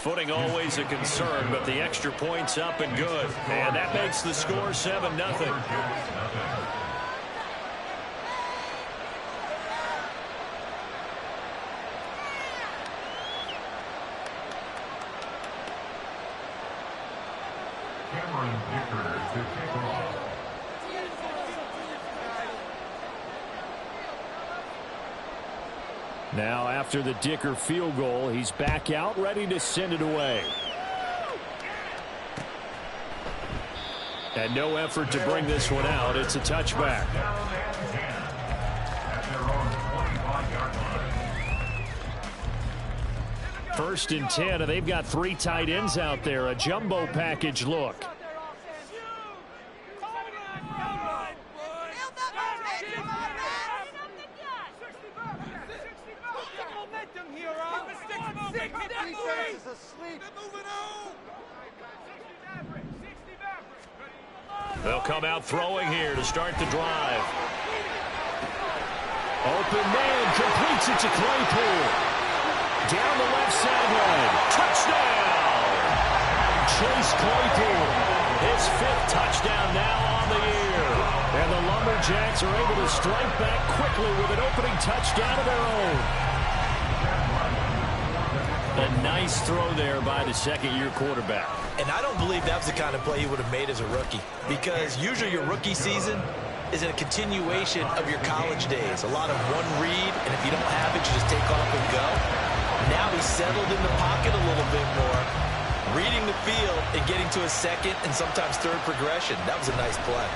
Footing always a concern, but the extra point's up and good. And that makes the score 7-0. Now after the Dicker field goal, he's back out ready to send it away. And no effort to bring this one out. It's a touchback. First and 10, and they've got 3 tight ends out there. A jumbo package look. They'll come out throwing here to start the drive. Open man completes it to Claypool. Down the left sideline. Touchdown! Chase Claypool. His 5th touchdown now on the year. And the Lumberjacks are able to strike back quickly with an opening touchdown of their own. A nice throw there by the second-year quarterback. And I don't believe that was the kind of play he would have made as a rookie, because usually your rookie season is a continuation of your college days. A lot of one read, and if you don't have it, you just take off and go. Now he's settled in the pocket a little bit more, reading the field and getting to a second and sometimes third progression. That was a nice play.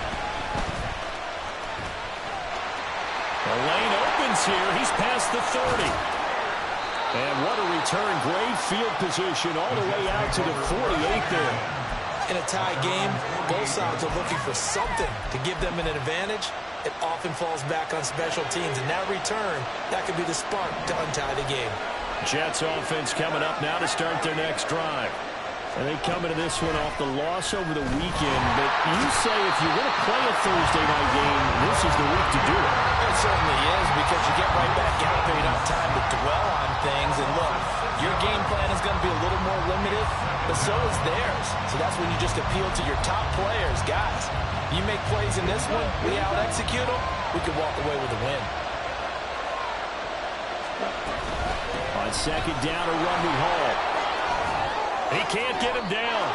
The lane opens here. He's past the 30. And what a return. Great field position all the way out to the 48 there. In a tie game, both sides are looking for something to give them an advantage. It often falls back on special teams. And that return, that could be the spark to untie the game. Jets offense coming up now to start their next drive. And they come into this one off the loss over the weekend. But you say if you want to play a Thursday night game, this is the week to do it. It certainly is, because you get right back out there. You don't have time to dwell on things. And look, your game plan is going to be a little more limited, but so is theirs. So that's when you just appeal to your top players. Guys, you make plays in this one, we out-execute them, we can walk away with a win. On second down, a run with Hall. He can't get him down.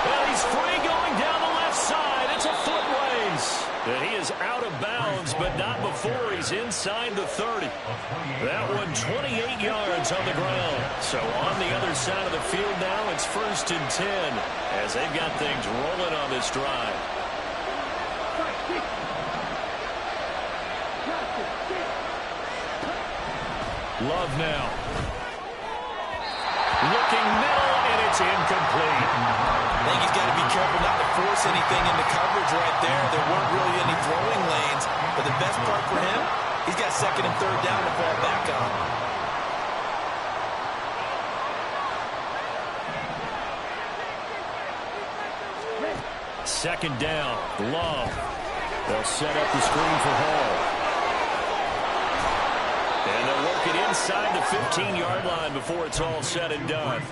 Well, he's free going down the left side. It's a foot race. And he is out of bounds, but not before he's inside the 30. That one 28 yards on the ground. So on the other side of the field now, it's 1st and 10 as they've got things rolling on this drive. Love now. Looking middle, and it's incomplete. I think he's got to be careful not to force anything into coverage right there. There weren't really any throwing lanes, but the best part for him, he's got 2nd and 3rd down to fall back on. Second down, Love. They'll set up the screen for Hall. And they'll work it inside the 15-yard line before it's all said and done.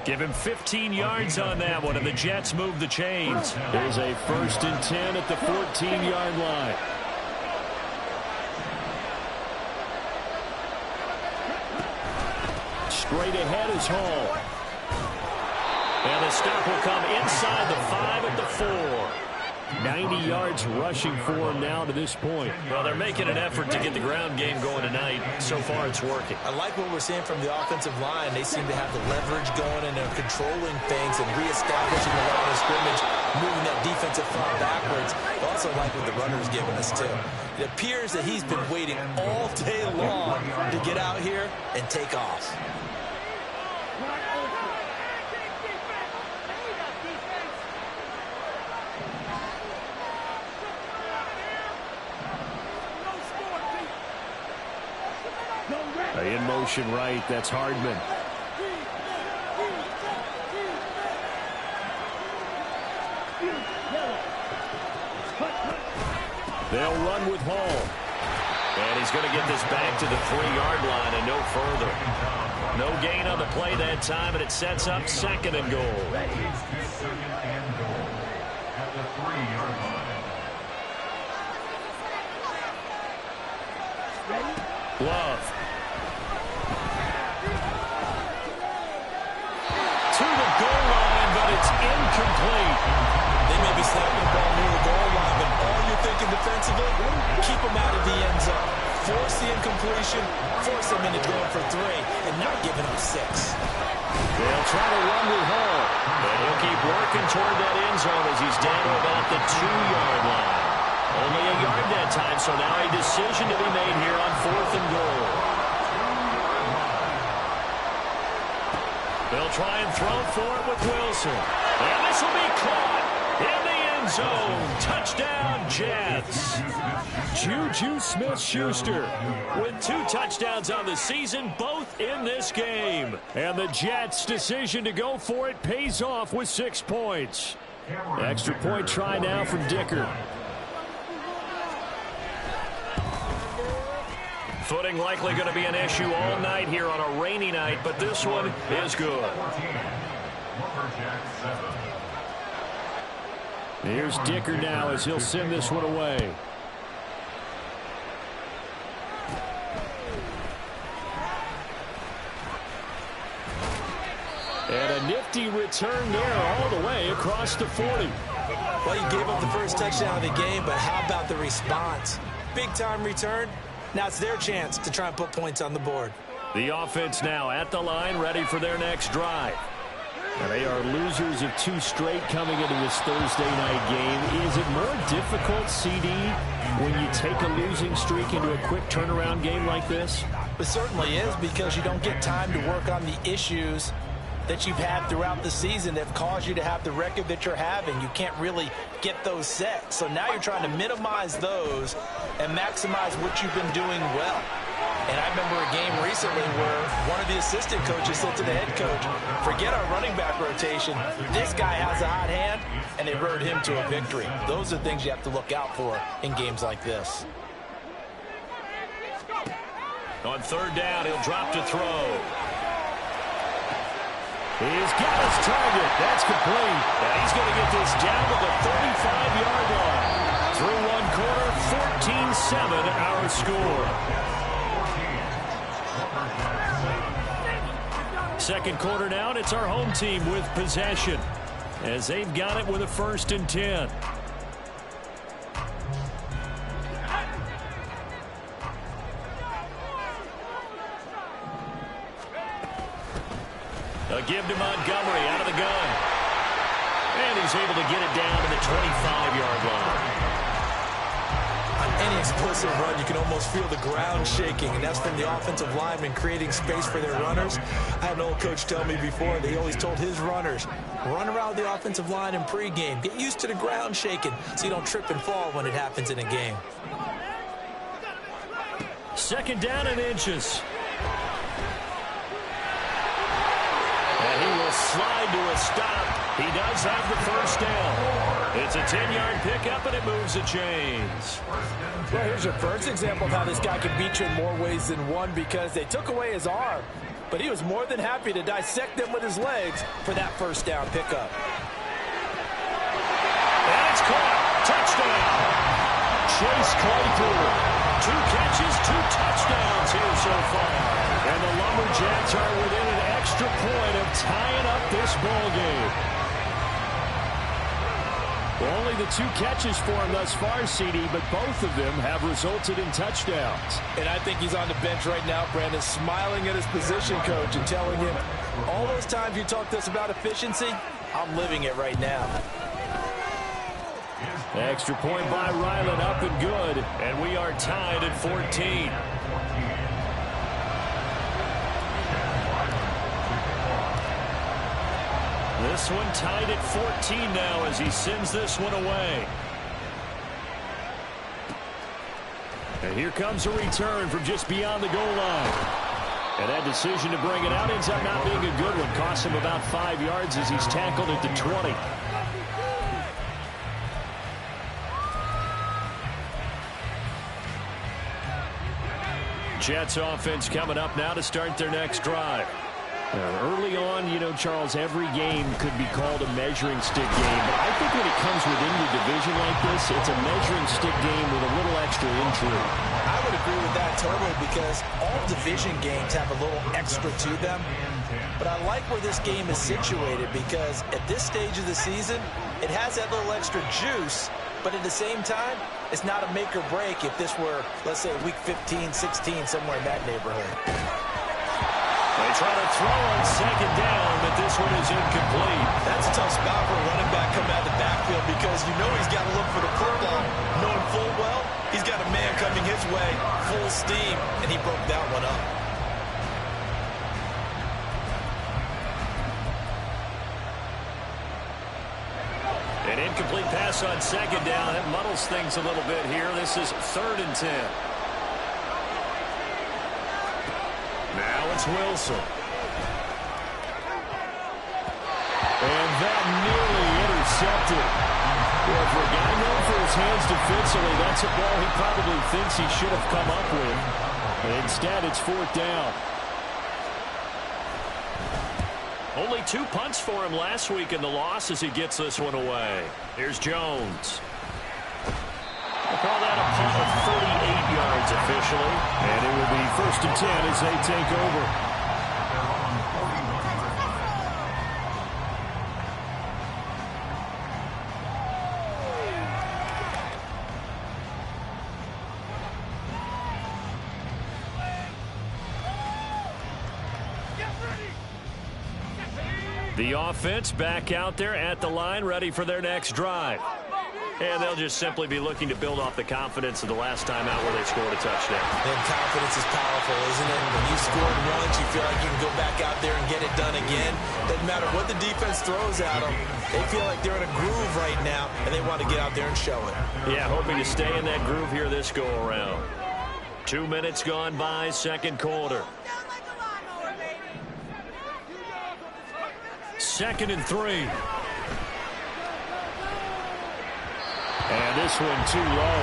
Give him 15 yards on that one, and the Jets move the chains. There's a 1st and 10 at the 14-yard line. Straight ahead is Hall. And the stop will come inside the 5 at the 4. 90 yards rushing for him now to this point. Well, they're making an effort to get the ground game going tonight. So far, it's working. I like what we're seeing from the offensive line. They seem to have the leverage going, and they're controlling things and reestablishing the line of scrimmage, moving that defensive front backwards. I also like what the runner's giving us, too. It appears that he's been waiting all day long to get out here and take off. In motion right, that's Hardman. They'll run with Hall. And he's going to get this back to the 3-yard line and no further. No gain on the play that time, and it sets up 2nd and goal. At the 3-yard line. Love. To the goal line, but it's incomplete. They may be snapping the ball near the goal line, but all you're thinking defensively, keep them out of the end zone. Force the incompletion, force them into going for 3, and not giving them 6. They'll try to run with Hall, but he'll keep working toward that end zone as he's down to about the 2-yard line. Only a yard that time, so now a decision to be made here on 4th and goal. They'll try and throw for it with Wilson. And this will be caught in the end zone. Touchdown, Jets. Juju Smith-Schuster with 2 touchdowns on the season, both in this game. And the Jets' decision to go for it pays off with 6 points. Extra point try now from Dicker. Footing likely going to be an issue all night here on a rainy night, but this one is good. Here's Dicker now as he'll send this one away. And a nifty return there all the way across the 40. Well, you gave up the first touchdown of the game, but how about the response? Big-time return. Now it's their chance to try and put points on the board. The offense now at the line, ready for their next drive. And they are losers of 2 straight coming into this Thursday night game. Is it more difficult, CD, when you take a losing streak into a quick turnaround game like this? It certainly is, because you don't get time to work on the issues that you've had throughout the season that have caused you to have the record that you're having. You can't really get those set. So now you're trying to minimize those and maximize what you've been doing well. And I remember a game recently where one of the assistant coaches said to the head coach, forget our running back rotation. This guy has a hot hand, and they rode him to a victory. Those are things you have to look out for in games like this. On 3rd down, he'll drop to throw. He's got his target. That's complete. And he's going to get this down to the 35-yard line. Through 1 quarter, 14-7 our score. 2nd quarter now, and it's our home team with possession as they've got it with a 1st and 10. A give to Montgomery out of the gun. And he's able to get it down to the 25-yard line. On any explicit run, you can almost feel the ground shaking, and that's from the offensive linemen creating space for their runners. I had an old coach tell me before, they always told his runners, run around the offensive line in pregame. Get used to the ground shaking so you don't trip and fall when it happens in a game. 2nd down and inches. And he will slide to a stop. He does have the 1st down. It's a 10-yard pickup, and it moves the chains. Well, here's your first example of how this guy can beat you in more ways than one, because they took away his arm, but he was more than happy to dissect them with his legs for that 1st down pickup. And it's caught. Touchdown. Chase Claypool. 2 catches, 2 touchdowns here so far. And the Lumberjacks are within an extra point of tying up this ball game. Well, only the 2 catches for him thus far, CD, but both of them have resulted in touchdowns. And I think he's on the bench right now, Brandon, smiling at his position coach and telling him, all those times you talked to us about efficiency, I'm living it right now. Extra point by Ryland, up and good. And we are tied at 14. This one tied at 14 now as he sends this one away. And here comes a return from just beyond the goal line. And that decision to bring it out ends up not being a good one. Costs him about 5 yards as he's tackled at the 20. Jets offense coming up now to start their next drive. Early on, you know, Charles, every game could be called a measuring stick game. But I think when it comes within your division like this, it's a measuring stick game with a little extra intrigue. I would agree with that totally because all division games have a little extra to them. But I like where this game is situated because at this stage of the season, it has that little extra juice. But at the same time, it's not a make or break if this were, let's say, week 15, 16, somewhere in that neighborhood. They try to throw on second down, but this one is incomplete. That's a tough spot for a running back coming out of the backfield because you know he's got to look for the football. Knowing full well, he's got a man coming his way, full steam, and he broke that one up. An incomplete pass on second down. That muddles things a little bit here. This is 3rd and 10. Now it's Wilson. And that nearly intercepted. Well, for a guy known for his hands defensively, that's a ball he probably thinks he should have come up with. But instead, it's 4th down. Only 2 punts for him last week in the loss as he gets this one away. Here's Jones. We'll call that a punt of 38 yards officially. And it will be 1st and 10 as they take over. The offense back out there at the line, ready for their next drive. And they'll just simply be looking to build off the confidence of the last time out where they scored a touchdown. And confidence is powerful, isn't it? When you scored once, you feel like you can go back out there and get it done again. Doesn't matter what the defense throws at them. They feel like they're in a groove right now, and they want to get out there and show it. Yeah, hoping to stay in that groove here this go-around. 2 minutes gone by, second quarter. 2nd and 3. And this one too low.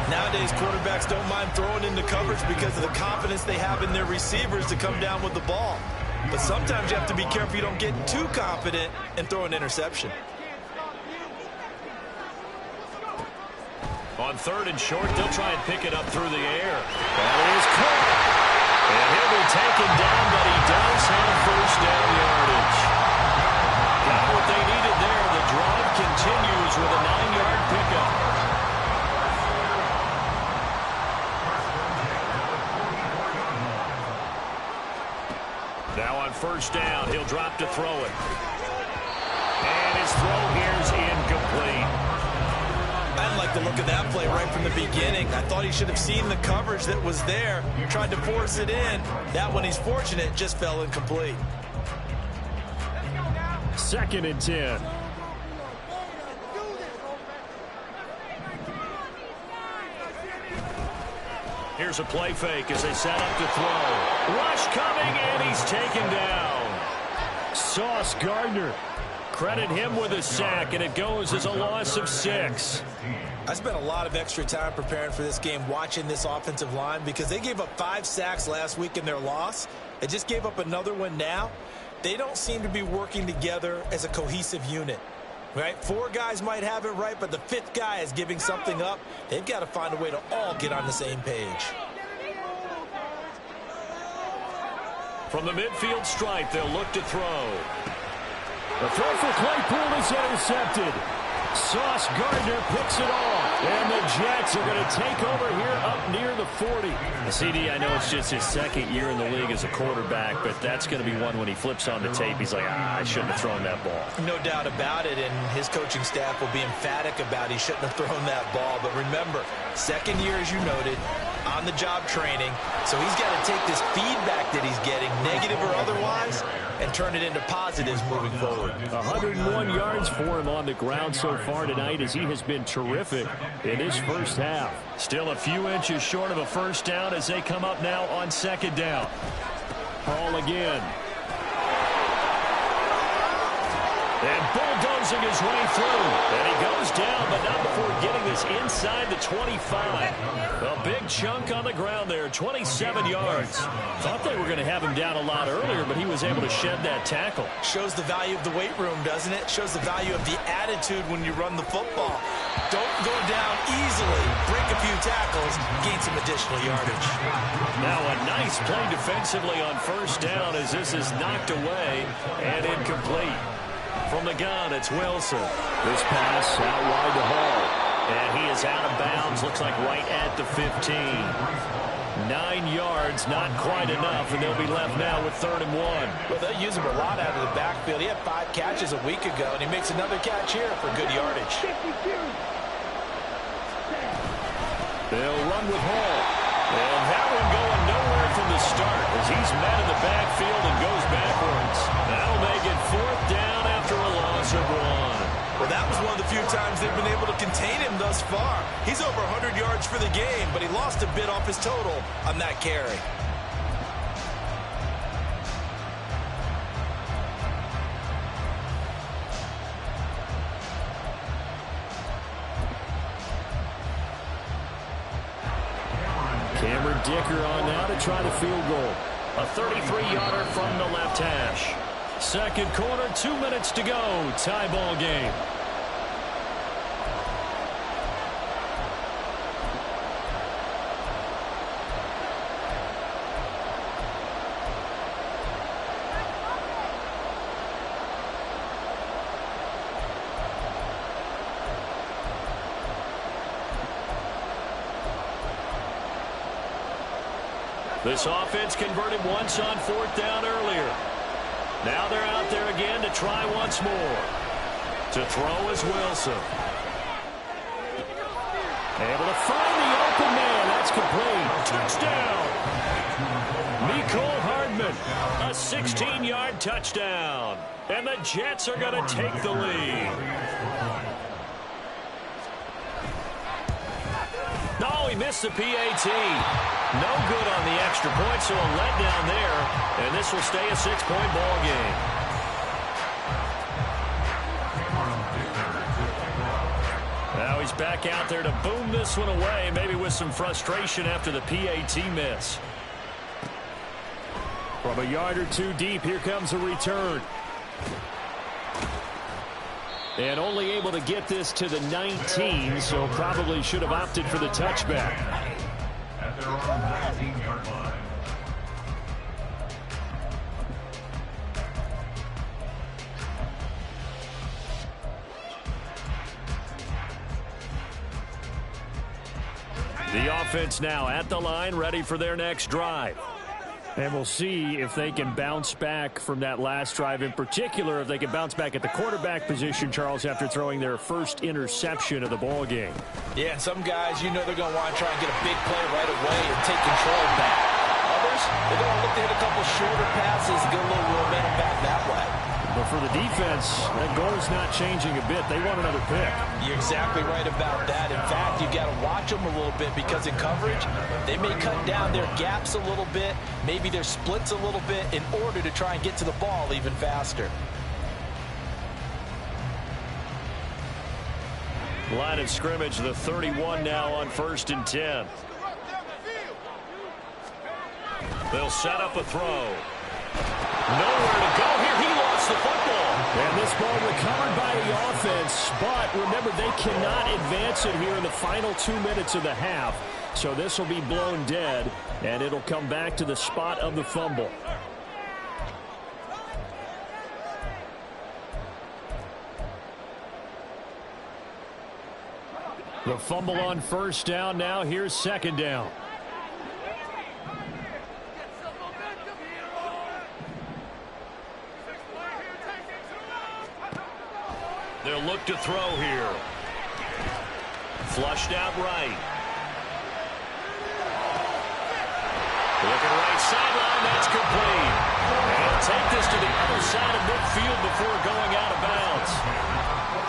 Nowadays, quarterbacks don't mind throwing into coverage because of the confidence they have in their receivers to come down with the ball. But sometimes you have to be careful you don't get too confident and throw an interception. On 3rd and short, they'll try and pick it up through the air. That is caught. And he'll be taken down, but he does have 1st down yardage. Got what they needed there. The drive continues with a 9-yard pickup. Now on 1st down, he'll drop to throw it. And his throw here's incomplete. I didn't like the look of that play right from the beginning. I thought he should have seen the coverage that was there, tried to force it in. That one, he's fortunate, just fell incomplete. 2nd and 10. Here's a play fake as they set up to throw. Rush coming, and he's taken down. Sauce Gardner. Credit him with a sack, and it goes as a loss of 6. I spent a lot of extra time preparing for this game watching this offensive line because they gave up 5 sacks last week in their loss. They just gave up another one now. They don't seem to be working together as a cohesive unit. Right? 4 guys might have it right, but the 5th guy is giving something up. They've got to find a way to all get on the same page. From the midfield stripe, they'll look to throw. The throw for Claypool is intercepted. Sauce Gardner picks it off. And the Jets are going to take over here up near the 40. CD, I know it's just his 2nd year in the league as a quarterback, but that's going to be one when he flips on the tape. He's like, I shouldn't have thrown that ball. No doubt about it, and his coaching staff will be emphatic about he shouldn't have thrown that ball. But remember, 2nd year, as you noted, on-the-job training. So he's got to take this feedback that he's getting, negative or otherwise, and turn it into positives moving forward. 101 yards for him on the ground so far tonight as he has been terrific in his first half. Still a few inches short of a 1st down as they come up now on 2nd down. Hall again. And bulldozing his way through. And he goes down, but not before getting this inside the 25. A big chunk on the ground there, 27 yards. Thought they were going to have him down a lot earlier, but he was able to shed that tackle. Shows the value of the weight room, doesn't it? Shows the value of the attitude when you run the football. Don't go down easily. Break a few tackles, gain some additional yardage. Now a nice play defensively on first down as this is knocked away and incomplete. From the gun, it's Wilson. This pass out wide to Hall. And he is out of bounds, looks like right at the 15. 9 yards, not quite enough, and they'll be left now with 3rd and 1. Well, they'll use him a lot out of the backfield. He had 5 catches a week ago, and he makes another catch here for good yardage. They'll run with Hall. And that one going nowhere from the start as he's met in the backfield and goes backwards. That'll make it 4th down after a loss of 1. Well, that was one of the few times they've been able to contain him thus far. He's over 100 yards for the game, but he lost a bit off his total on that carry. Dicker on now to try the field goal. A 33-yarder from the left hash. Second quarter, 2 minutes to go. Tie ball game. This offense converted once on 4th down earlier. Now they're out there again to try once more. To throw is Wilson. Able to find the open man. That's complete. Touchdown. Mecole Hardman. A 16-yard touchdown. And the Jets are going to take the lead. No, he missed the PAT. No good on the extra point, so a letdown there. And this will stay a 6-point ball game. Now he's back out there to boom this one away, maybe with some frustration after the PAT miss. From a yard or two deep, here comes a return. And only able to get this to the 19, so probably should have opted for the touchback. At their own 19-yard line. The offense now at the line, ready for their next drive. And we'll see if they can bounce back from that last drive, in particular if they can bounce back at the quarterback position, Charles, after throwing their first interception of the ball game. Yeah, and some guys, you know they're going to want to try and get a big play right away and take control back. Others, they're going to look to hit a couple shorter passes and get a little momentum back that way. But for the defense, that goal's not changing a bit. They want another pick. You're exactly right about that. In fact, you've got to watch them a little bit because in coverage, they may cut down their gaps a little bit, maybe their splits a little bit in order to try and get to the ball even faster. Line of scrimmage, the 31 now on 1st and 10. They'll set up a throw. Nowhere to go here. He lost the football. And this ball recovered by the offense. But remember, they cannot advance it here in the final 2 minutes of the half. So this will be blown dead, and it'll come back to the spot of the fumble. The fumble on 1st down now. Here's 2nd down. They'll look to throw here. Flushed out right. Looking right sideline, that's complete. And he'll take this to the other side of midfield before going out of bounds.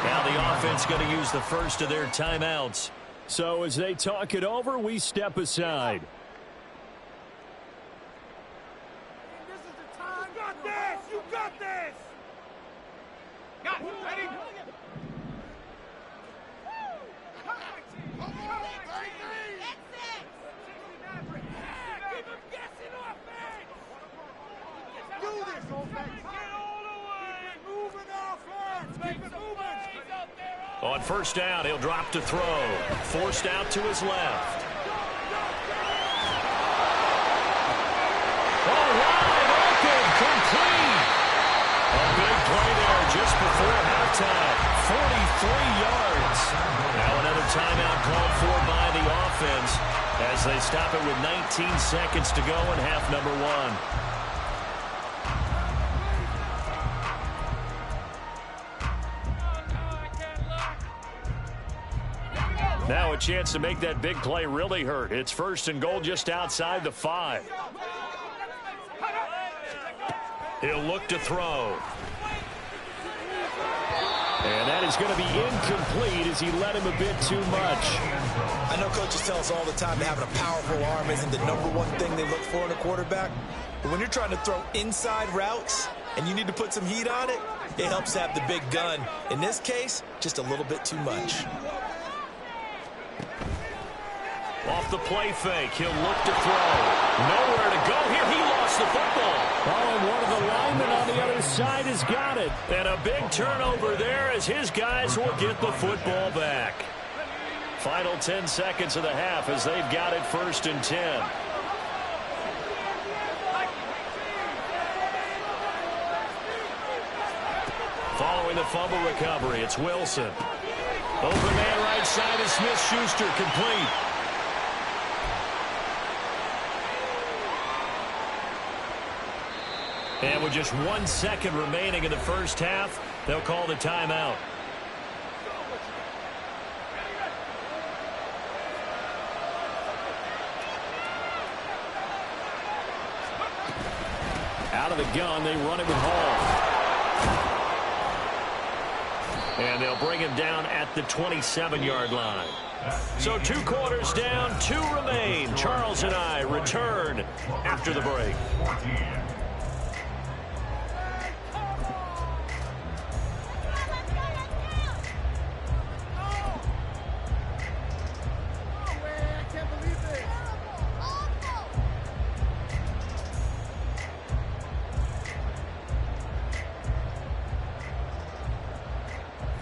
Now the offense going to use the first of their timeouts. So as they talk it over, we step aside. This is the time. You got this! You got this! On first down, he'll drop to throw. Forced out to his left. Oh, wide open, complete. A big play there just before halftime. 43 yards. Now another timeout called for by the offense as they stop it with 19 seconds to go in half number one. Now a chance to make that big play really hurt. It's first and goal just outside the 5. He'll look to throw. And that is going to be incomplete as he let him a bit too much. I know coaches tell us all the time that having a powerful arm isn't the #1 thing they look for in a quarterback. But when you're trying to throw inside routes and you need to put some heat on it, it helps to have the big gun. In this case, just a little bit too much. Off the play fake, he'll look to throw. Nowhere to go here. He lost the football. Oh, and one of the linemen on the other side has got it. And a big turnover there as his guys will get the football back. Final 10 seconds of the half as they've got it first and 10. Following the fumble recovery, it's Wilson. Open man right side is Smith-Schuster, complete. And with just 1 second remaining in the first half, they'll call the timeout. Out of the gun, they run it with Hall. And they'll bring him down at the 27-yard line. So 2 quarters down, 2 remain. Charles and I return after the break.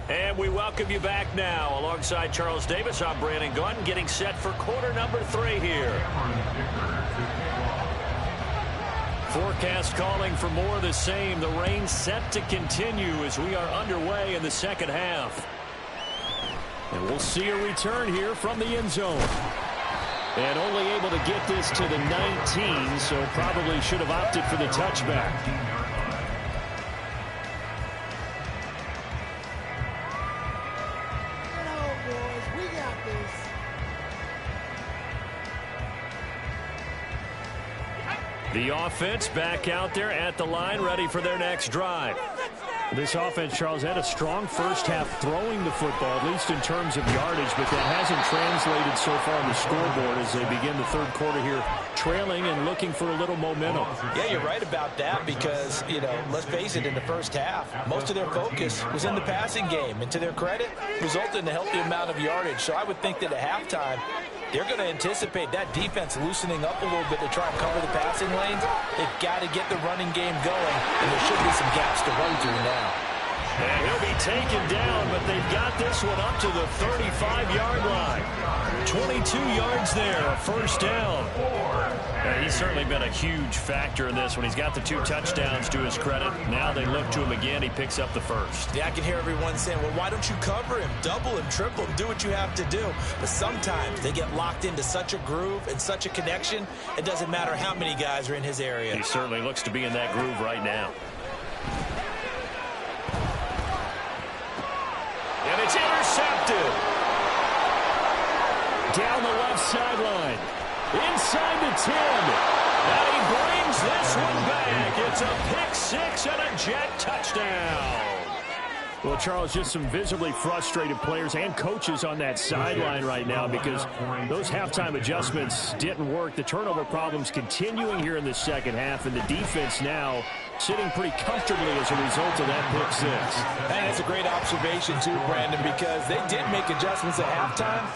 And we welcome you back now. Alongside Charles Davis, I'm Brandon Gunn, getting set for quarter number 3 here. Forecast calling for more of the same. The rain set to continue as we are underway in the second half. And we'll see a return here from the end zone. And only able to get this to the 19, so probably should have opted for the touchback. The offense back out there at the line, ready for their next drive. This offense, Charles, had a strong first half throwing the football, at least in terms of yardage, but that hasn't translated so far on the scoreboard as they begin the third quarter here, trailing and looking for a little momentum. Yeah, you're right about that because, you know, let's face it, in the first half, most of their focus was in the passing game, and to their credit, resulted in a healthy amount of yardage. So I would think that at halftime, they're going to anticipate that defense loosening up a little bit to try and cover the passing lanes. They've got to get the running game going, and there should be some gaps to run through now. And he'll be taken down, but they've got this one up to the 35-yard line. 22 yards there, a first down. And he's certainly been a huge factor in this when he's got the 2 touchdowns to his credit. Now they look to him again. He picks up the first. Yeah, I can hear everyone saying, well, why don't you cover him, double him, triple him, do what you have to do. But sometimes they get locked into such a groove and such a connection, it doesn't matter how many guys are in his area. He certainly looks to be in that groove right now. And it's intercepted. Down the left sideline. Inside the 10. And he brings this one back. It's a pick-6 and a jet touchdown. Well, Charles, just some visibly frustrated players and coaches on that sideline right now because those halftime adjustments didn't work. The turnover problems continuing here in the second half, and the defense now sitting pretty comfortably as a result of that pick-6. And that's a great observation, too, Brandon, because they did make adjustments at halftime.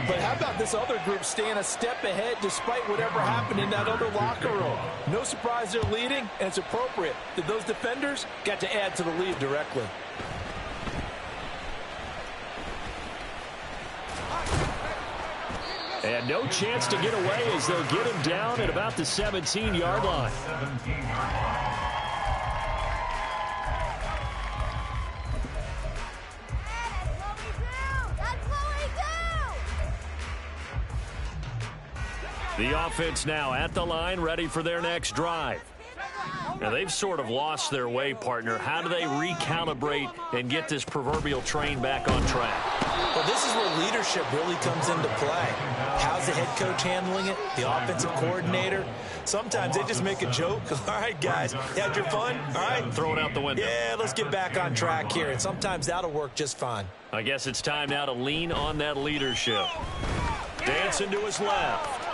But how about this other group staying a step ahead despite whatever happened in that other locker room? No surprise they're leading, and it's appropriate that those defenders got to add to the lead directly. And no chance to get away as they'll get him down at about the 17-yard line. 17-yard line. The offense now at the line, ready for their next drive. Now, they've sort of lost their way, partner. How do they recalibrate and get this proverbial train back on track? Well, this is where leadership really comes into play. How's the head coach handling it? The offensive coordinator? Sometimes they just make a joke. All right, guys, you had your fun? All right. Throw it out the window. Yeah, let's get back on track here. And sometimes that'll work just fine. I guess it's time now to lean on that leadership. Dancing to his left.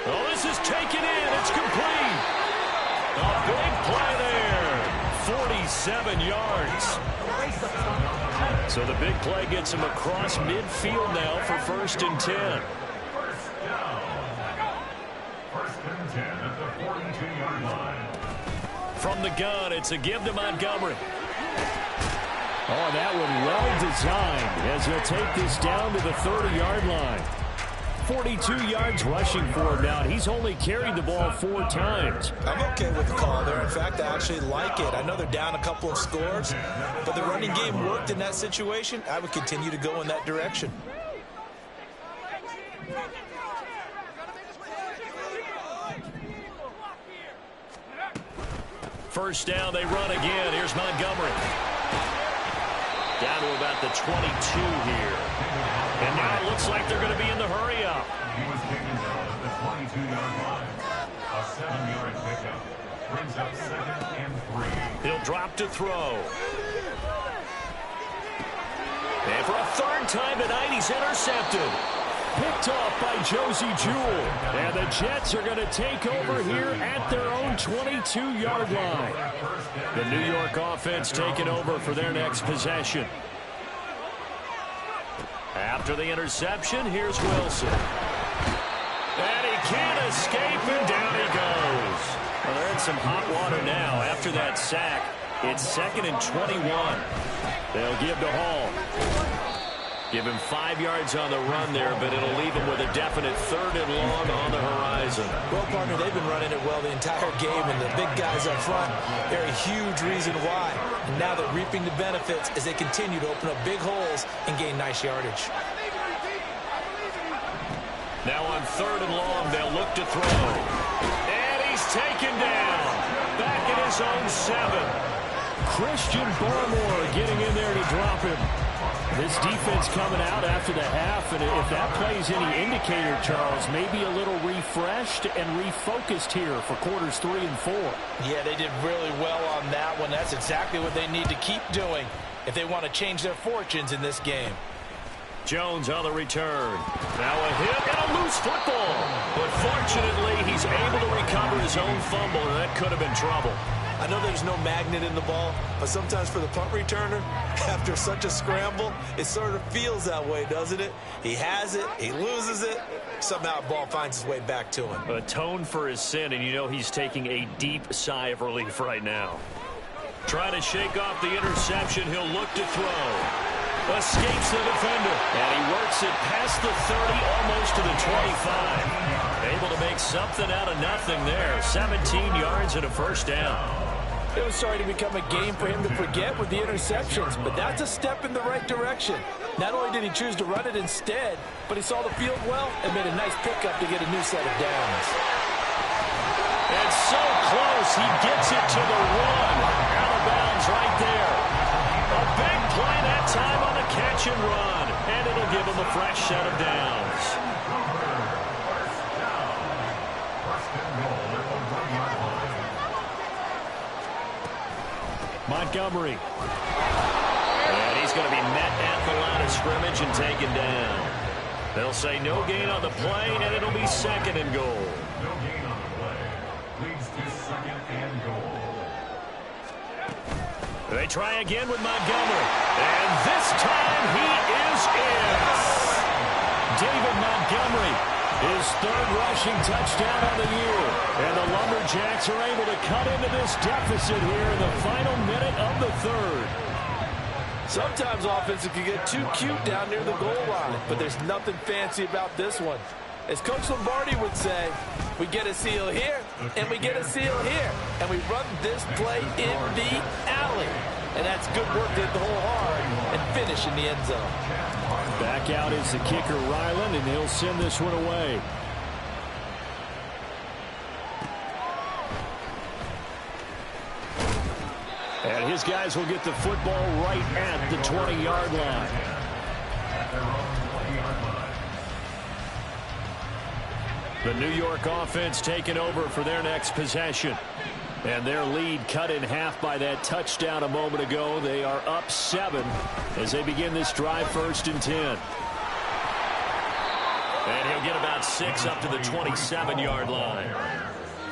Oh, this is taken in. It's complete. A big play there. 47 yards. So the big play gets him across midfield now for 1st and 10. First down. 1st and 10 at the 42-yard line. From the gun, it's a give to Montgomery. Oh, that one well designed as he'll take this down to the 30-yard line. 42 yards rushing for him now, and he's only carried the ball 4 times. I'm okay with the call there. In fact, I actually like it. I know they're down a couple of scores, but the running game worked in that situation. I would continue to go in that direction. First down, they run again. Here's Montgomery. Down to about the 22 here. And now it looks like they're going to be in the hurry-up. He was taken down at the 22-yard line. A 7-yard pickup. Brings up 2nd and 3. He'll drop to throw. And for a 3rd time tonight, he's intercepted. Picked off by Josie Jewell. And the Jets are going to take over here at their own 22-yard line. The New York offense taking over for their next possession. After the interception, here's Wilson. And he can't escape, and down he goes. Well, they're in some hot water now. After that sack, it's 2nd and 21. They'll give to Hall. Give him 5 yards on the run there, but it'll leave him with a definite 3rd and long on the horizon. Well, partner, they've been running it well the entire game, and the big guys up front, they're a huge reason why. And now they're reaping the benefits as they continue to open up big holes and gain nice yardage. Now on 3rd and long, they'll look to throw. And he's taken down. Back at his own 7. Christian Barmore getting in there to drop him. This defense coming out after the half, and if that plays any indicator, Charles, maybe a little refreshed and refocused here for quarters 3 and 4. Yeah, they did really well on that one. That's exactly what they need to keep doing if they want to change their fortunes in this game. Jones on the return. Now a hit and a loose football. But fortunately, he's able to recover his own fumble, and that could have been trouble. I know there's no magnet in the ball, but sometimes for the punt returner, after such a scramble, it sort of feels that way, doesn't it? He has it, he loses it, somehow the ball finds its way back to him. Atone for his sin, and you know he's taking a deep sigh of relief right now. Trying to shake off the interception, he'll look to throw. Escapes the defender, and he works it past the 30, almost to the 25. Able to make something out of nothing there. 17 yards and a 1st down. It was starting to become a game for him to forget with the interceptions, but that's a step in the right direction. Not only did he choose to run it instead, but he saw the field well and made a nice pickup to get a new set of downs. And so close, he gets it to the 1. Out of bounds right there. A big play that time on the catch and run, and it'll give him a fresh set of downs. Montgomery. And he's going to be met at the line of scrimmage and taken down. They'll say no gain on the play, and it'll be 2nd and goal. No gain on the play. Leads to 2nd and goal. They try again with Montgomery. And this time he is in. David Montgomery, his 3rd rushing touchdown of the year. And the Lumberjacks are able to cut into this deficit here in the final minute of the 3rd. Sometimes offenses can get too cute down near the goal line, but there's nothing fancy about this one. As Coach Lombardi would say, we get a seal here, and we get a seal here, and we run this play in the alley. And that's good work to hit the hole hard and finish in the end zone. Back out is the kicker, Ryland, and he'll send this one away. And his guys will get the football right at the 20-yard line. The New York offense taking over for their next possession. And their lead cut in half by that touchdown a moment ago. They are up 7 as they begin this drive, 1st and 10. And he'll get about 6 up to the 27-yard line.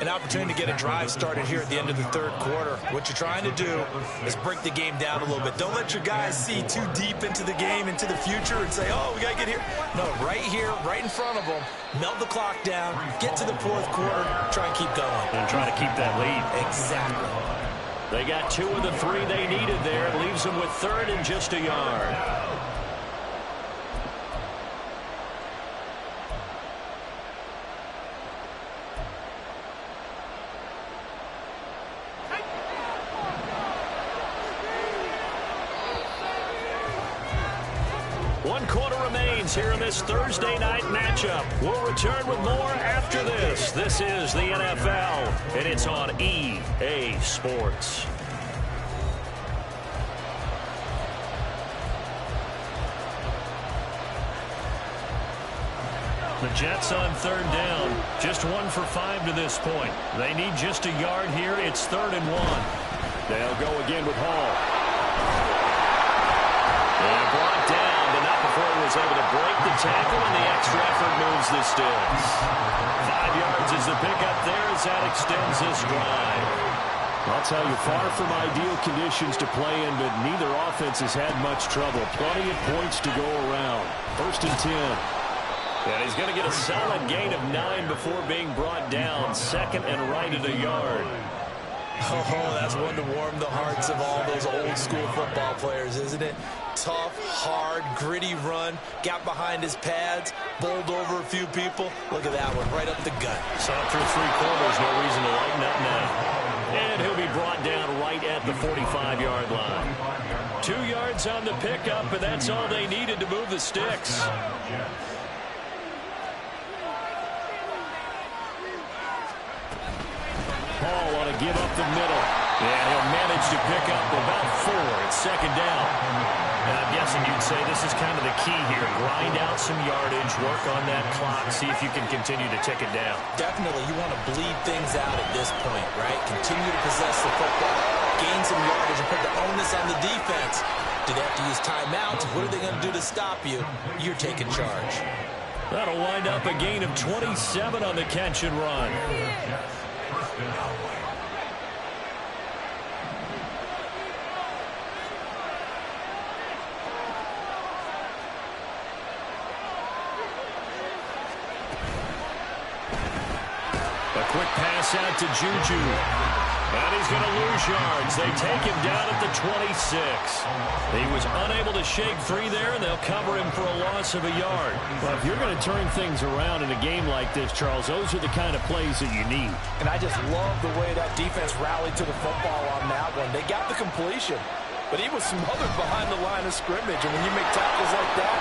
An opportunity to get a drive started here at the end of the 3rd quarter. What you're trying to do is break the game down a little bit. Don't let your guys see too deep into the game, into the future, and say, oh, we got to get here. No, right here, right in front of them, melt the clock down, get to the 4th quarter, try and keep going. And try to keep that lead. Exactly. They got 2 of the 3 they needed there. It leaves them with 3rd and just a yard. Here in this Thursday night matchup. We'll return with more after this. This is the NFL, and it's on EA Sports. The Jets on 3rd down. Just 1 for 5 to this point. They need just a yard here. It's 3rd and 1. They'll go again with Hall. And brought down. Before he was able to break the tackle, and the extra effort moves the sticks. 5 yards is the pickup there as that extends this drive. I'll tell you, far from ideal conditions to play in, but neither offense has had much trouble. Plenty of points to go around. 1st and 10. And he's going to get a solid gain of 9 before being brought down. 2nd and right at a yard. Oh, that's one to warm the hearts of all those old-school football players, isn't it? Tough, hard, gritty run, got behind his pads, bowled over a few people. Look at that one, right up the gut. Saw it through 3 quarters, no reason to lighten up now. And he'll be brought down right at the 45-yard line. 2 yards on the pickup, and that's all they needed to move the sticks. Hall on a give up the middle. And he'll manage to pick up about 4. It's 2nd down. And I'm guessing you'd say this is kind of the key here. Grind out some yardage, work on that clock, see if you can continue to tick it down. Definitely, you want to bleed things out at this point, right? Continue to possess the football, gain some yardage, and put the onus on the defense. Do they have to use timeouts? What are they going to do to stop you? You're taking charge. That'll wind up a gain of 27 on the catch and run. A quick pass out to Juju. And he's going to lose yards. They take him down at the 26. He was unable to shake free there, and they'll cover him for a loss of a yard. Well, if you're going to turn things around in a game like this, Charles, those are the kind of plays that you need. And I just love the way that defense rallied to the football on that one. They got the completion, but he was smothered behind the line of scrimmage. And when you make tackles like that,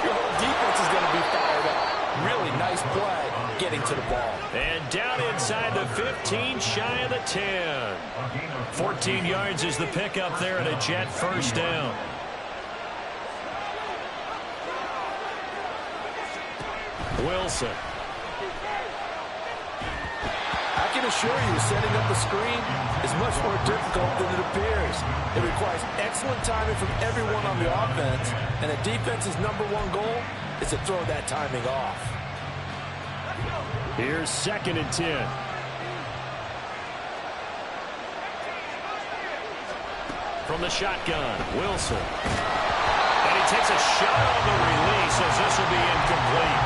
your whole defense is going to be fired up. Really nice play getting to the ball. And down inside the 15, shy of the 10. 14 yards is the pickup there, and a Jet 1st down. Wilson. I can assure you, setting up a screen is much more difficult than it appears. It requires excellent timing from everyone on the offense, and the defense's #1 goal is to throw that timing off. Here's 2nd and 10. From the shotgun, Wilson. And he takes a shot on the release as this will be incomplete.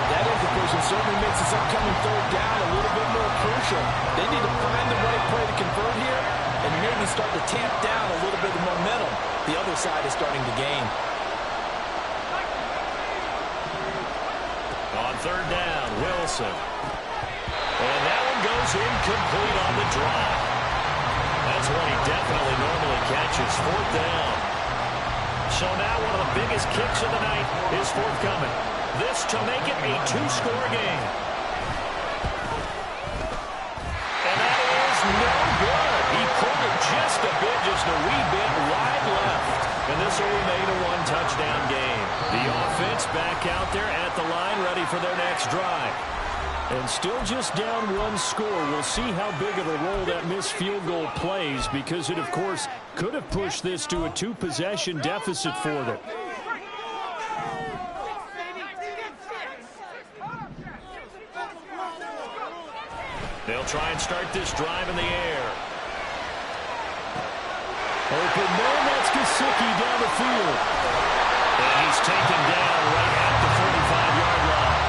That incompletion certainly makes this upcoming 3rd down a little bit more crucial. They need to find the right play to convert here and maybe start to tamp down a little bit of momentum the other side is starting to gain. On third down, Wilson. And that one goes incomplete on the drive. That's one he definitely normally catches. Fourth down. So now one of the biggest kicks of the night is forthcoming. This to make it a two-score game. And that is no good. He pulled it just a bit, just a wee bit wide left. And this will remain a one-touchdown game. The offense back out there at the line, ready for their next drive. And still just down one score. We'll see how big of a role that missed field goal plays, because it, of course, could have pushed this to a two-possession deficit for them. They'll try and start this drive in the air. Open man, that's Gesicki down the field. And he's taken down right at the 45-yard line.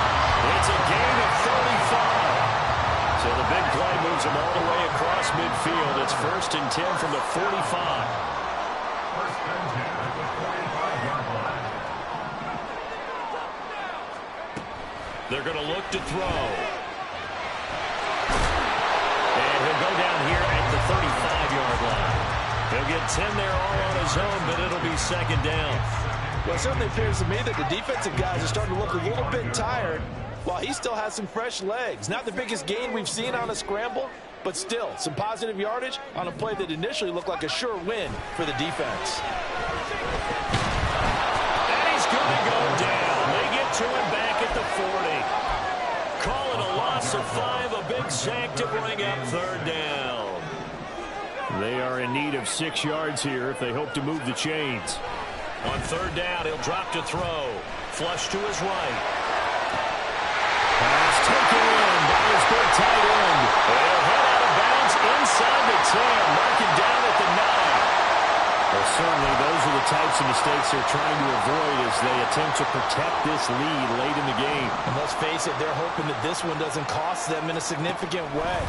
It's a gain of 35. So the big play moves him all the way across midfield. It's 1st and 10 from the 45. 1st and 10 at the 45-yard line. They're going to look to throw. And he'll go down here at the 35-yard line. He'll get 10 there all on his own, but it'll be 2nd down. Well, it certainly appears to me that the defensive guys are starting to look a little bit tired, while he still has some fresh legs. Not the biggest gain we've seen on a scramble, but still some positive yardage on a play that initially looked like a sure win for the defense. And he's going to go down. They get to him back at the 40. Call it a loss of 5, a big sack to bring up 3rd down. They are in need of 6 yards here if they hope to move the chains. On 3rd down, he'll drop to throw. Flush to his right. Pass taken in by his big tight end. They'll head out of bounds inside the 10. Mark it down at the 9. Well, certainly those are the types of mistakes they're trying to avoid as they attempt to protect this lead late in the game. And let's face it, they're hoping that this one doesn't cost them in a significant way.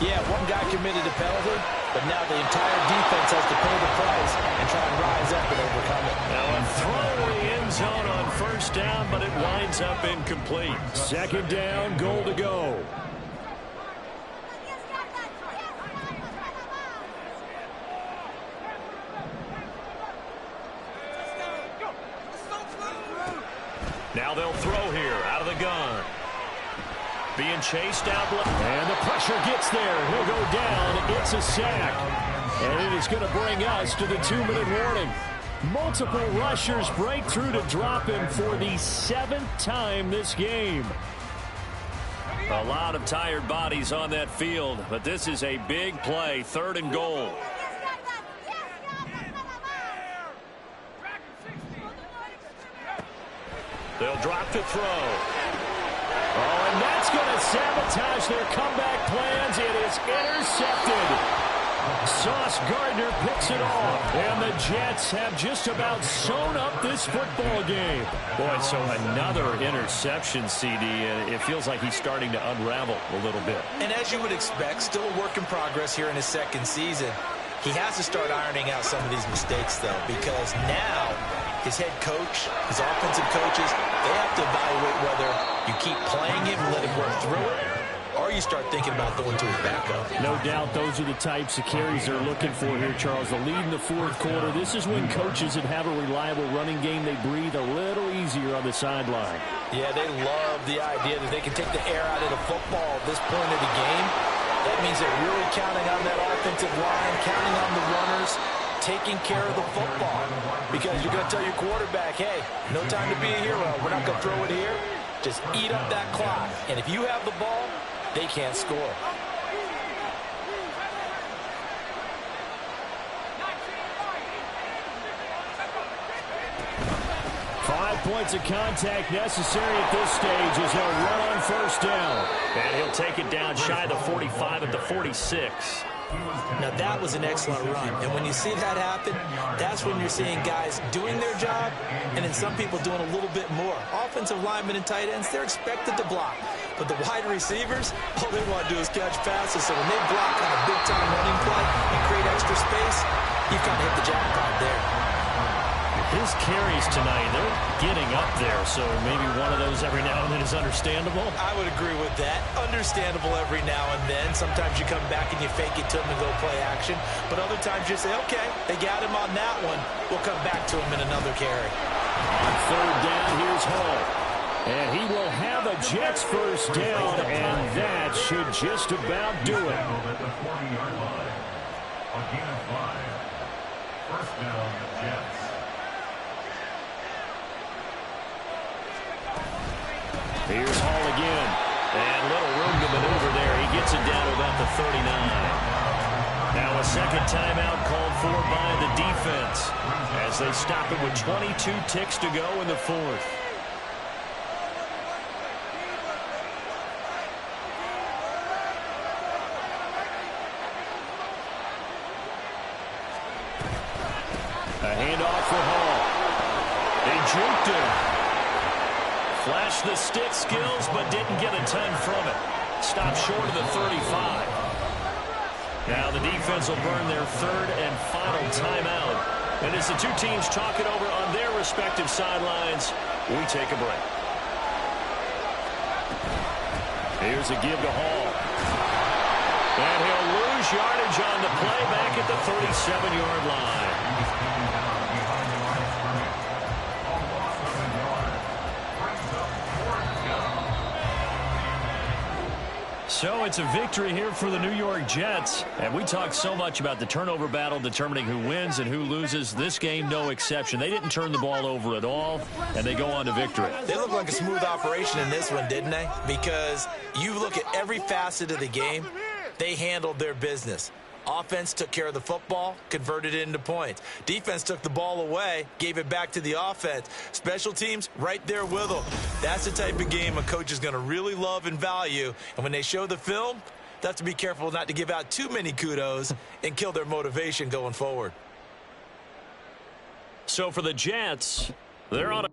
Yeah, one guy committed a penalty, but now the entire defense has to pay the price and try and rise up and overcome it. Now a throw in the end zone on 1st down, but it winds up incomplete. 2nd down, goal to go. Now they'll throw here out of the gun. Being chased out. And the pressure gets there. He'll go down. It's a sack. And it is going to bring us to the 2-minute warning. Multiple rushers break through to drop him for the 7th time this game. A lot of tired bodies on that field, but this is a big play. 3rd and goal. They'll drop to throw. Oh, and that's going to sabotage their comeback plans. It is intercepted. Sauce Gardner picks it off. And the Jets have just about sewn up this football game. Boy, so another interception, CD. And it feels like he's starting to unravel a little bit. And as you would expect, still a work in progress here in his 2nd season. He has to start ironing out some of these mistakes, though, because now his head coach, his offensive coaches, they have to evaluate whether you keep playing him and let him work through it, or you start thinking about going to his backup. No doubt those are the types of carries they're looking for here, Charles. The lead in the 4th quarter. This is when coaches that have a reliable running game, they breathe a little easier on the sideline. Yeah, they love the idea that they can take the air out of the football at this point of the game. That means they're really counting on that offensive line, counting on the runners, taking care of the football. Because you're going to tell your quarterback, hey, no time to be a hero. We're not going to throw it here. Just eat up that clock. And if you have the ball, they can't score. Points of contact necessary at this stage as they'll run on 1st down. And he'll take it down shy of the 45 at the 46. Now, that was an excellent run. And when you see that happen, that's when you're seeing guys doing their job and then some people doing a little bit more. Offensive linemen and tight ends, they're expected to block. But the wide receivers, all they want to do is catch passes. So when they block on a big-time running play and create extra space, you kind of hit the jackpot there. his carries tonight. They're getting up there, so maybe one of those every now and then is understandable. I would agree with that. Understandable every now and then. Sometimes you come back and you fake it to him and go play action. But other times you say, okay, they got him on that one. We'll come back to him in another carry. On third down, here's Hall. And he will have a Jets first down, and that should just about do it. At the 40-yard line. A gain of 5. First down, Jets. Here's Hall again. And little room to maneuver there. He gets it down to about the 39. Now a second timeout called for by the defense as they stop it with 22 ticks to go in the fourth. A handoff for Hall. They juked him. Flashed the stick skills, but didn't get a ton from it. Stopped short of the 35. Now the defense will burn their third and final timeout. And as the two teams talk it over on their respective sidelines, we take a break. Here's a give to Hall. And he'll lose yardage on the play back at the 37-yard line. So it's a victory here for the New York Jets. And we talk so much about the turnover battle determining who wins and who loses. This game, no exception. They didn't turn the ball over at all, and they go on to victory. They look like a smooth operation in this one, didn't they? Because you look at every facet of the game, they handled their business. Offense took care of the football, converted it into points. Defense took the ball away, gave it back to the offense. Special teams, right there with them. That's the type of game a coach is going to really love and value. And when they show the film, they have to be careful not to give out too many kudos and kill their motivation going forward. So for the Jets, they're on a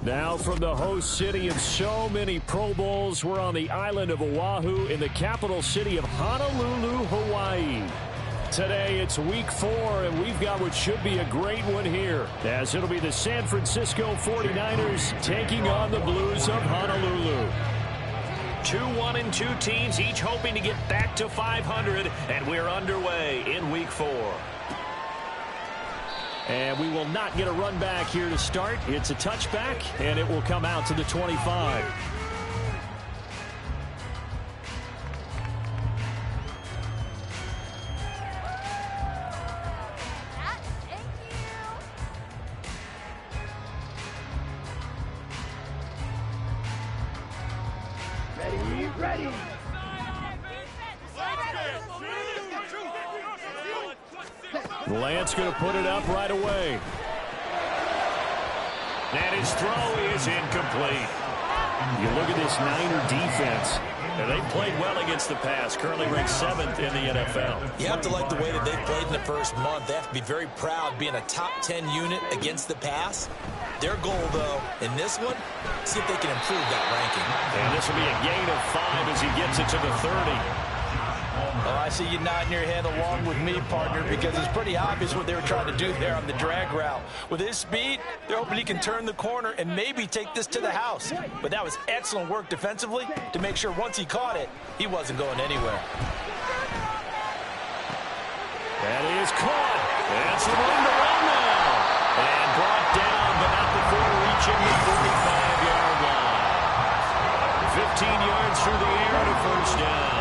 Now from the host city of so many Pro Bowls, we're on the island of Oahu in the capital city of Honolulu, Hawaii. Today it's week 4, and we've got what should be a great one here, as it'll be the San Francisco 49ers taking on the Blues of Honolulu. 2-1-2 teams, each hoping to get back to 500, and we're underway in week 4. And we will not get a run back here to start. It's a touchback, and it will come out to the 25. Ready. Lance going to put it up right away. And his throw is incomplete. You look at this Niner defense. And they've played well against the pass, currently ranked 7th in the NFL. You have to like the way that they've played in the first month. They have to be very proud being a top 10 unit against the pass. Their goal, though, in this one, see if they can improve that ranking. And this will be a gain of 5 as he gets it to the 30. Well, I see you nodding your head along with me, partner, because it's pretty obvious what they were trying to do there on the drag route. With his speed, they're hoping he can turn the corner and maybe take this to the house. But that was excellent work defensively to make sure once he caught it, he wasn't going anywhere. That is caught. That's the room to run now. And brought down, but not before reaching the 45-yard line. 15 yards through the air and a first down.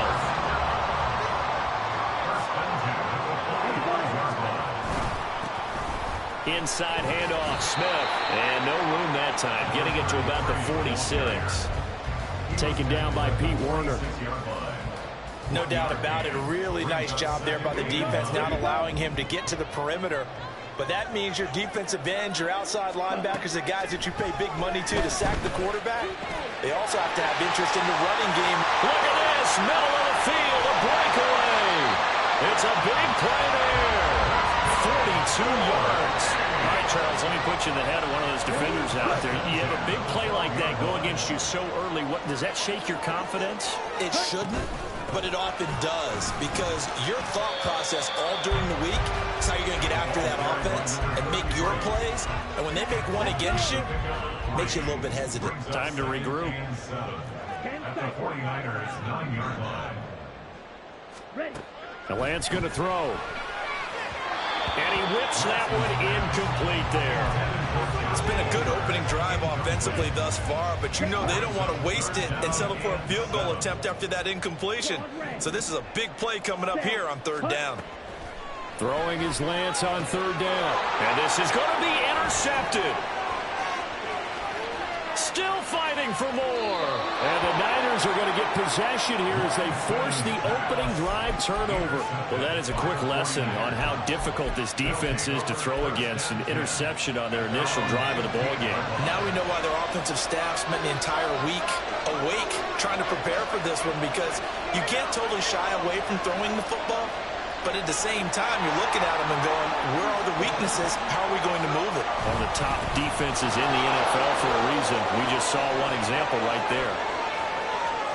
Inside handoff, Smith. And no room that time, getting it to about the 46. Taken down by Pete Werner. No doubt about it. A really nice job there by the defense, not allowing him to get to the perimeter. But that means your defensive ends, your outside linebackers, the guys that you pay big money to sack the quarterback, they also have to have interest in the running game. Look at this, middle of the field, a breakaway. It's a big play there. 42 yards. All right, Charles, let me put you in the head of one of those defenders out there. You have a big play like that go against you so early. What does that shake your confidence? It shouldn't, but it often does, because your thought process all during the week is how you're going to get after that offense and make your plays. And when they make one against you, it makes you a little bit hesitant. Time to regroup. At the 49ers 9-yard line. The Lance going to throw. And he whips that one incomplete there. It's been a good opening drive offensively thus far, but you know they don't want to waste it and settle for a field goal attempt after that incompletion. So this is a big play coming up here on 3rd down. Throwing his Lance on 3rd down. And this is going to be intercepted. Still fighting for more. And the Niners are going to get possession here as they force the opening drive turnover. Well, that is a quick lesson on how difficult this defense is to throw against. An interception on their initial drive of the ballgame. Now we know why their offensive staff spent the entire week awake trying to prepare for this one, because you can't totally shy away from throwing the football. But at the same time, you're looking at them and going, where are the weaknesses? How are we going to move it? One of the top defenses in the NFL for a reason. We just saw one example right there.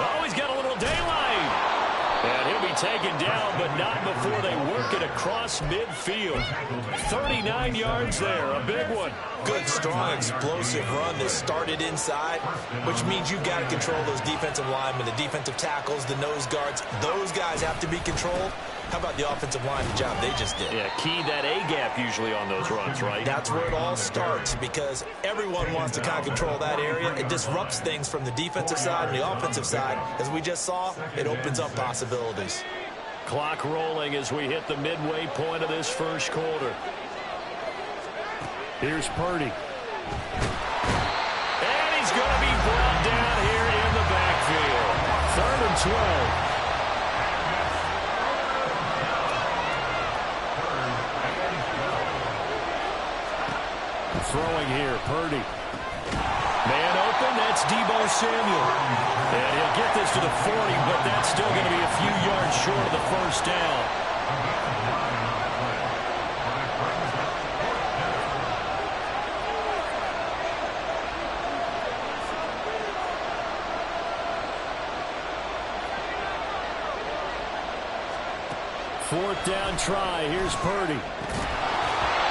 Oh, he's got a little daylight. And he'll be taken down, but not before they work it across midfield. 39 yards there, a big one. Good, strong, explosive run that started inside, which means you've got to control those defensive linemen, the defensive tackles, the nose guards. Those guys have to be controlled. How about the offensive line, the job they just did? Yeah, key that A-gap usually on those runs, right? That's where it all starts, because everyone wants to kind of control that area. It disrupts things from the defensive side and the offensive side. As we just saw, it opens up possibilities. Clock rolling as we hit the midway point of this first quarter. Here's Purdy. And he's going to be brought down here in the backfield. 3rd and 12. Throwing here, Purdy. Man open, that's Deebo Samuel. And he'll get this to the 40, but that's still going to be a few yards short of the first down. 4th down try. Here's Purdy.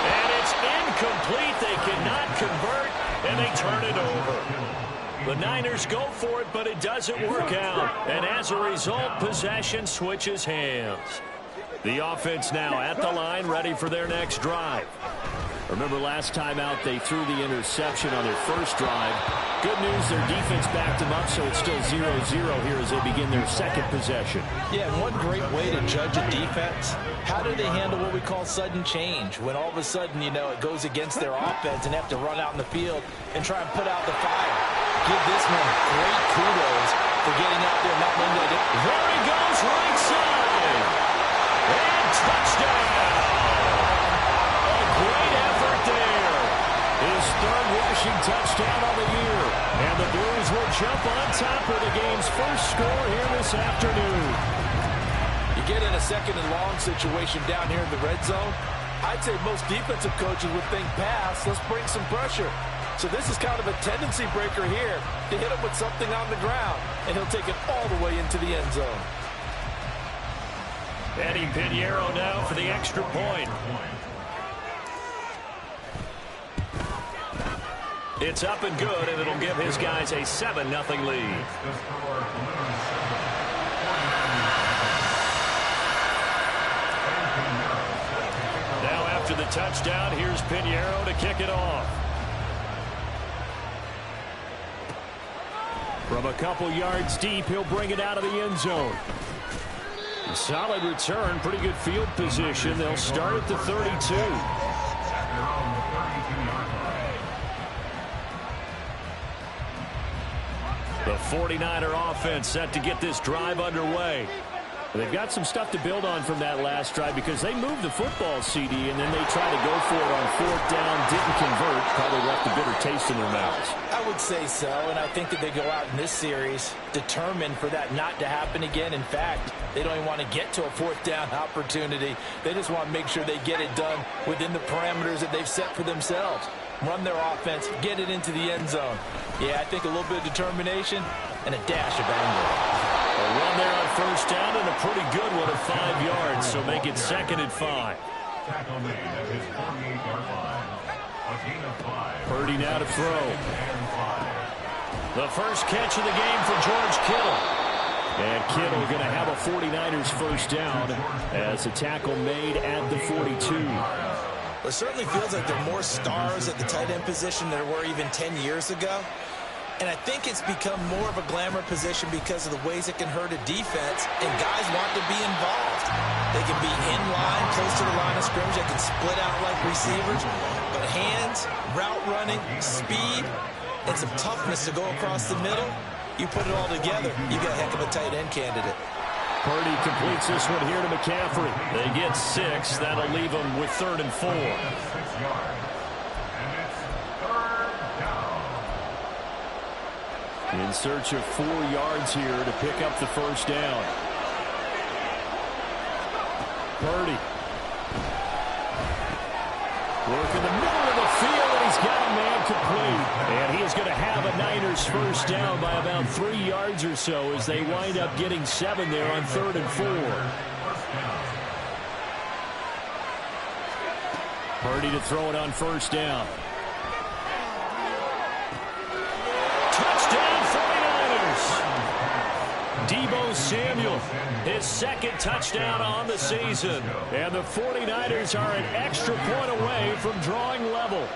And it's incomplete. They cannot convert, and they turn it over. The Niners go for it, but it doesn't work out. And as a result, possession switches hands. The offense now at the line, ready for their next drive. Remember last time out, they threw the interception on their first drive. Good news, their defense backed them up, so it's still 0-0 here as they begin their second possession. Yeah, one great way to judge a defense, how do they handle what we call sudden change? When all of a sudden, you know, it goes against their offense and they have to run out in the field and try and put out the fire. Give this one great kudos for getting out there and not letting it. There he goes, right side. And touchdown. A great effort there. His 3rd rushing touchdown on the year. And the Blues will jump on top of the game's first score here this afternoon. You get in a 2nd and long situation down here in the red zone, I'd say most defensive coaches would think pass, let's bring some pressure. So this is kind of a tendency breaker here to hit him with something on the ground, and he'll take it all the way into the end zone. Eddie Pinheiro now for the extra point. It's up and good, and it'll give his guys a 7-0 lead. Now after the touchdown, here's Pinheiro to kick it off. From a couple yards deep, he'll bring it out of the end zone. Solid return, pretty good field position. They'll start at the 32. The 49er offense set to get this drive underway. They've got some stuff to build on from that last drive because they moved the football, CD, and then they tried to go for it on 4th down, didn't convert, probably left a bitter taste in their mouths. I would say so, and I think that they go out in this series determined for that not to happen again. In fact, they don't even want to get to a 4th down opportunity. They just want to make sure they get it done within the parameters that they've set for themselves. Run their offense, get it into the end zone. Yeah, I think a little bit of determination and a dash of anger. A run there on 1st down and a pretty good one at 5 yards, so make it 2nd and 5. Tackle made at his 48-yard line. A gain of 5. Purdy now to throw. The first catch of the game for George Kittle. And Kittle going to have a 49ers first down as a tackle made at the 42. It certainly feels like there are more stars at the tight end position than there were even 10 years ago. And I think it's become more of a glamour position because of the ways it can hurt a defense, and guys want to be involved. They can be in line, close to the line of scrimmage. They can split out like receivers. But hands, route running, speed, and some toughness to go across the middle, you put it all together, you got a heck of a tight end candidate. Purdy completes this one here to McCaffrey. They get 6. That'll leave them with 3rd and 4. 6 yards. And it's 3rd down. In search of 4 yards here to pick up the first down. Purdy. Work in the middle of the field, and he's got a man complete. And he is going to have a Niners first down by about 3 yards or so as they wind up getting 7 there on 3rd and 4. Purdy to throw it on 1st down. Touchdown 49ers! Deebo Samuel, his 2nd touchdown on the season. And the 49ers are an extra point away from drawing level.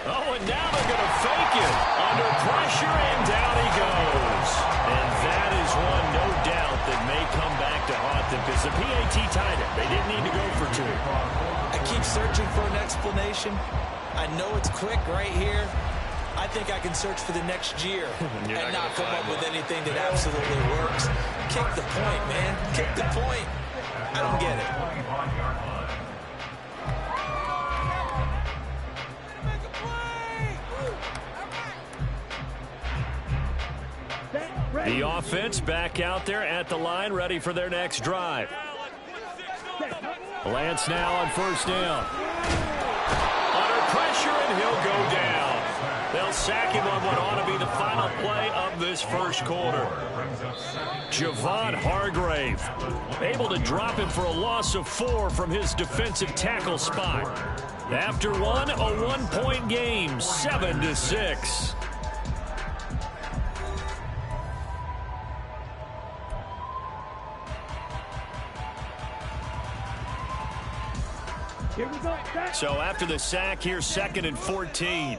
Oh, and now they're going to fake it. Under pressure, and down he goes. And that is one, no doubt, that may come back to haunt them because the PAT tied it. They didn't need to go for 2. I keep searching for an explanation. I know it's quick right here. I think I can search for the next year and not come up with anything that absolutely works. Kick the point, man. Kick the point. I don't get it. The offense back out there at the line, ready for their next drive. Lance now on 1st down. Under pressure, and he'll go down. They'll they'll sack him on what ought to be the final play of this first quarter. Javon Hargrave able to drop him for a loss of 4 from his defensive tackle spot. After one, a 1-point game, 7-6. Here we go. So after the sack, here's 2nd and 14.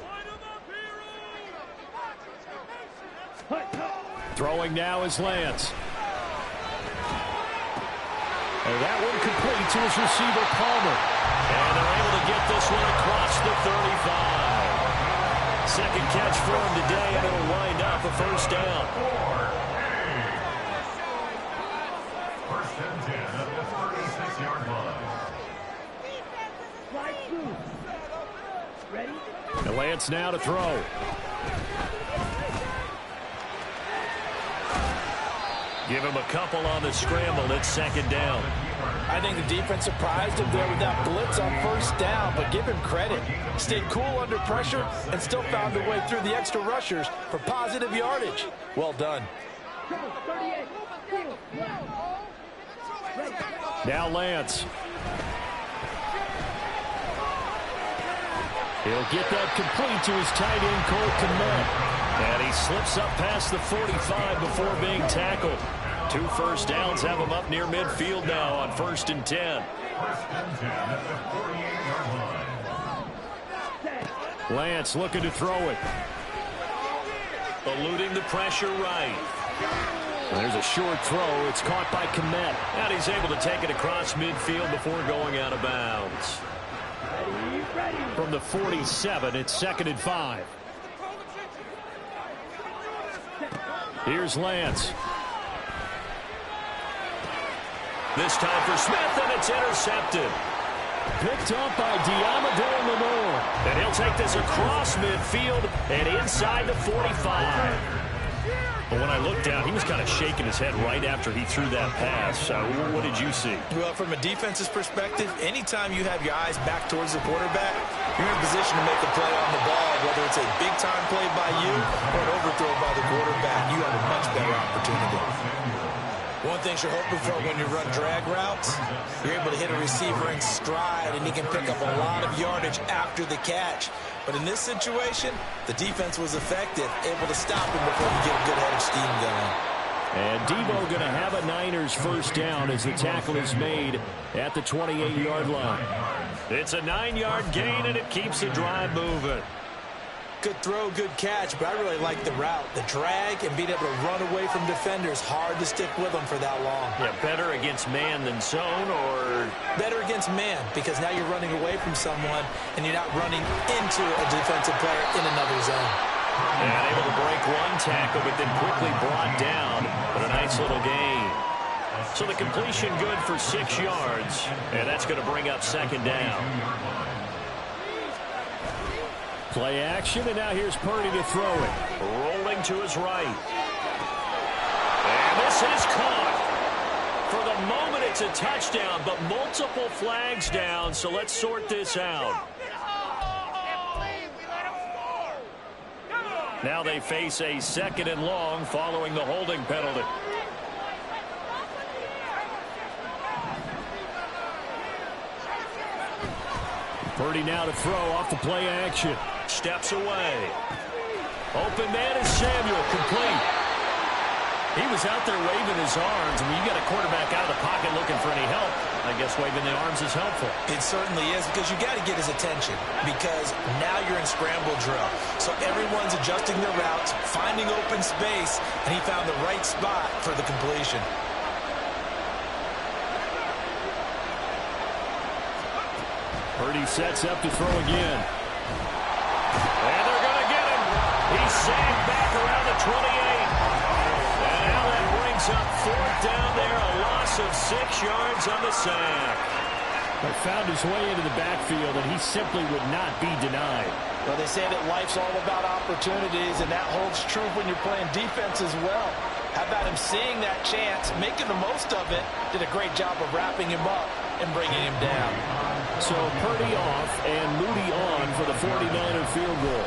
Throwing now is Lance. And that one complete to his receiver, Palmer. And they're able to get this one across the 35. Second catch for him today, and it'll wind up a first down. First and 10 at the 36-yard line. Ready? And Lance now to throw. Give him a couple on the scramble. It's 2nd down. I think the defense surprised him there with that blitz on first down, but give him credit. Stayed cool under pressure and still found a way through the extra rushers for positive yardage. Well done. Now Lance. He'll get that complete to his tight end, Cole Kmet. And he slips up past the 45 before being tackled. 2 first downs have him up near midfield now on 1st and 10. First and 10 at the 48-yard line. Lance looking to throw it. Eluding the pressure right. There's a short throw. It's caught by Kmet. And he's able to take it across midfield before going out of bounds. From the 47, it's 2nd and 5. Here's Lance. This time for Smith, and it's intercepted. Picked up by Diamador Lenore. And he'll take this across midfield and inside the 45. But when I looked down, he was kind of shaking his head right after he threw that pass. So what did you see? Well, from a defense's perspective, anytime you have your eyes back towards the quarterback, you're in a position to make a play on the ball, whether it's a big-time play by you or an overthrow by the quarterback. You have a much better opportunity. One thing you're hoping for when you run drag routes, you're able to hit a receiver in stride, and he can pick up a lot of yardage after the catch. But in this situation, the defense was effective, able to stop him before he get a good head of steam going. And Debo going to have a Niners first down as the tackle is made at the 28-yard line. It's a 9-yard gain, and it keeps the drive moving. Good throw, good catch, but I really like the route. The drag and being able to run away from defenders, hard to stick with them for that long. Yeah, better against man than zone, or? Better against man, because now you're running away from someone and you're not running into a defensive player in another zone. And able to break one tackle, but then quickly brought down. But a nice little gain. So the completion good for 6 yards, and that's going to bring up 2nd down. Play action, and now here's Purdy to throw it. Rolling to his right. And this is caught. For the moment, it's a touchdown, but multiple flags down, so let's sort this out. Now they face a 2nd and long following the holding penalty. Purdy now to throw off the play action. Steps away. Open man is Samuel, complete. He was out there waving his arms. I mean, you got a quarterback out of the pocket looking for any help. I guess waving the arms is helpful. It certainly is, because you got to get his attention, because now you're in scramble drill. So everyone's adjusting their routes, finding open space, and he found the right spot for the completion. Purdy sets up to throw again. And they're going to get him. He's sagged back around the 28. And now that brings up 4th down there, a loss of 6 yards on the sack. They found his way into the backfield, and he simply would not be denied. Well, they say that life's all about opportunities, and that holds true when you're playing defense as well. How about him seeing that chance, making the most of it, did a great job of wrapping him up and bringing him down. So Purdy off and Moody on for the 49er field goal.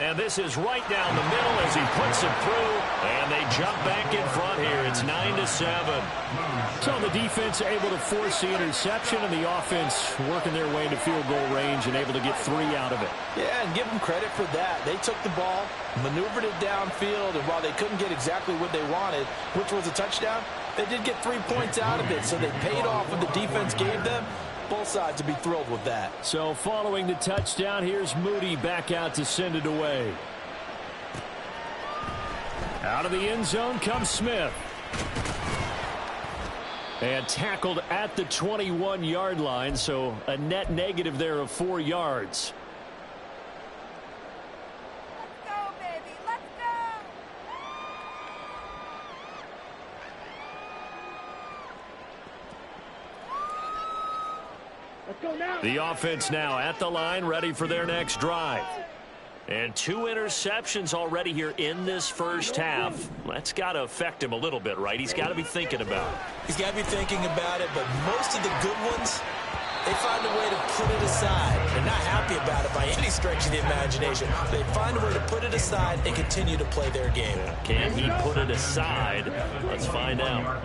And this is right down the middle as he puts it through. And they jump back in front here. It's 9-7. So the defense able to force the interception, and the offense working their way into field goal range and able to get 3 out of it. Yeah, and give them credit for that. They took the ball, maneuvered it downfield, and while they couldn't get exactly what they wanted, which was a touchdown, they did get 3 points out of it. So they paid off what the defense gave them. Both sides would be thrilled with that. So following the touchdown, here's Moody back out to send it away. Out of the end zone comes Smith. And tackled at the 21-yard line, so a net negative there of 4 yards. Let's go, baby. Let's go. The offense now at the line, ready for their next drive. And 2 interceptions already here in this first half. That's got to affect him a little bit, right? He's got to be thinking about it. He's got to be thinking about it, but most of the good ones, they find a way to put it aside. They're not happy about it by any stretch of the imagination. They find a way to put it aside and continue to play their game. Can he put it aside? Let's find out.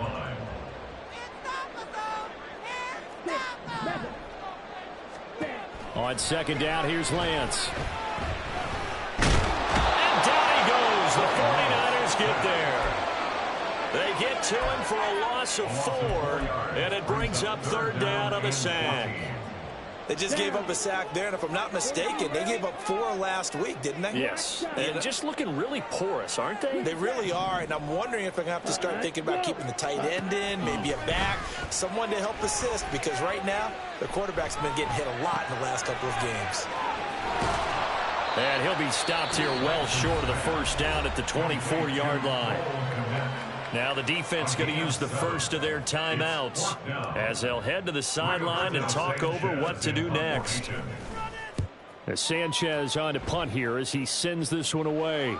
On second down, here's Lance. The 49ers get there. They get to him for a loss of 4, and it brings up 3rd down on the sack. They just gave up a sack there, and if I'm not mistaken, they gave up 4 last week, didn't they? Yes, and just looking really porous, aren't they? They really are, and I'm wondering if I'm going to have to start thinking about keeping the tight end in, maybe a back, someone to help assist, because right now, the quarterback's been getting hit a lot in the last couple of games. And he'll be stopped here well short of the first down at the 24-yard line. Now the defense going to use the first of their timeouts as they'll head to the sideline and talk over what to do next. As Sanchez on to punt here as he sends this one away.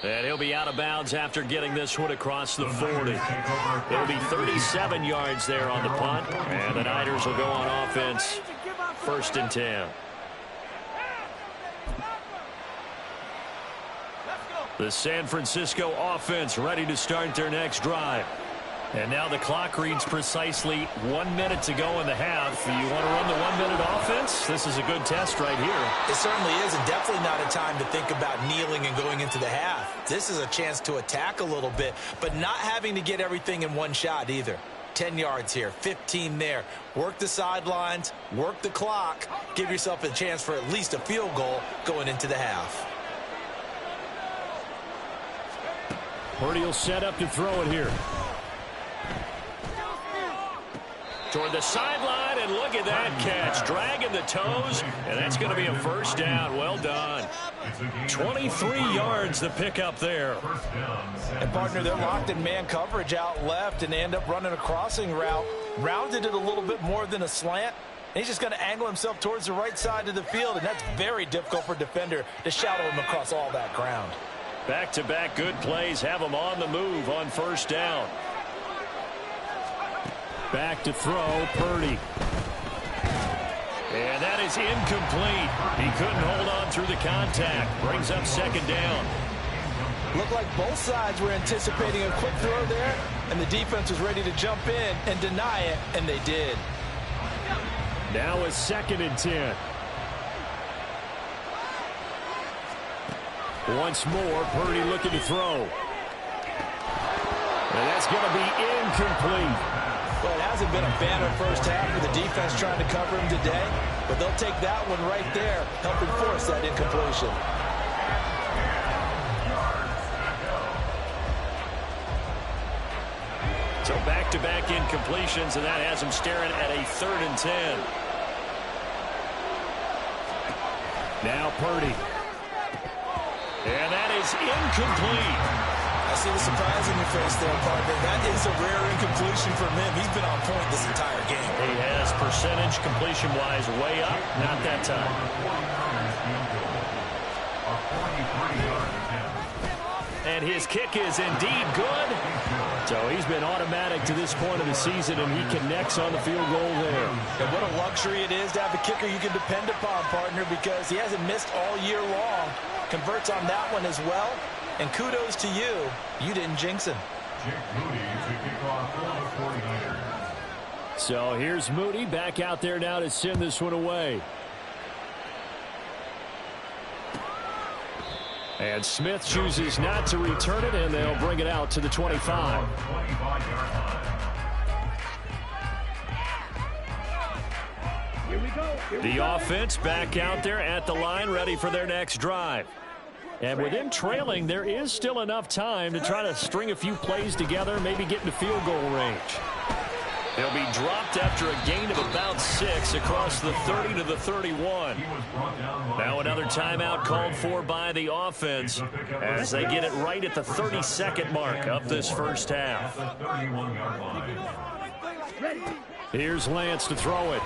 And he'll be out of bounds after getting this one across the 40. It'll be 37 yards there on the punt. And the Niners will go on offense. 1st and 10. The San Francisco offense ready to start their next drive. And now the clock reads precisely 1 minute to go in the half. You want to run the 1-minute offense? This is a good test right here. It certainly is, and definitely not a time to think about kneeling and going into the half. This is a chance to attack a little bit, but not having to get everything in one shot either. 10 yards here, 15 there. Work the sidelines, work the clock. Give yourself a chance for at least a field goal going into the half. Purdy will set up to throw it here. Toward the sideline, and look at that catch. Dragging the toes, and that's going to be a 1st down. Well done. 23 yards the pickup there. And, partner, they're locked in man coverage out left, and they end up running a crossing route. Rounded it a little bit more than a slant. And he's just going to angle himself towards the right side of the field, and that's very difficult for a defender to shadow him across all that ground. Back-to-back good plays have them on the move on 1st down. Back to throw, Purdy. And that is incomplete. He couldn't hold on through the contact. Brings up 2nd down. Looked like both sides were anticipating a quick throw there, and the defense was ready to jump in and deny it, and they did. Now a 2nd and 10. Once more, Purdy looking to throw. And that's going to be incomplete. Well, it hasn't been a banner first half for the defense trying to cover him today, but they'll take that one right there, helping force that incompletion. So back-to-back incompletions, and that has him staring at a 3rd and 10. Now Purdy. And that is incomplete. I see the surprise in your face there, partner. That is a rare incompletion from him. He's been on point this entire game. He has percentage completion-wise way up. Not that time. And his kick is indeed good. So he's been automatic to this point of the season, and he connects on the field goal there. And what a luxury it is to have a kicker you can depend upon, partner, because he hasn't missed all year long. Converts on that one as well. And kudos to you. You didn't jinx him. Moody to kick off for the 49ers. So here's Moody back out there now to send this one away. And Smith chooses not to return it, and they'll bring it out to the 25. The offense back out there at the line, ready for their next drive. And with him trailing, there is still enough time to try to string a few plays together, maybe get into field goal range. They'll be dropped after a gain of about 6 across the 30 to the 31. Now another timeout called for by the offense as they get it right at the 32nd mark of this first half. Here's Lance to throw it.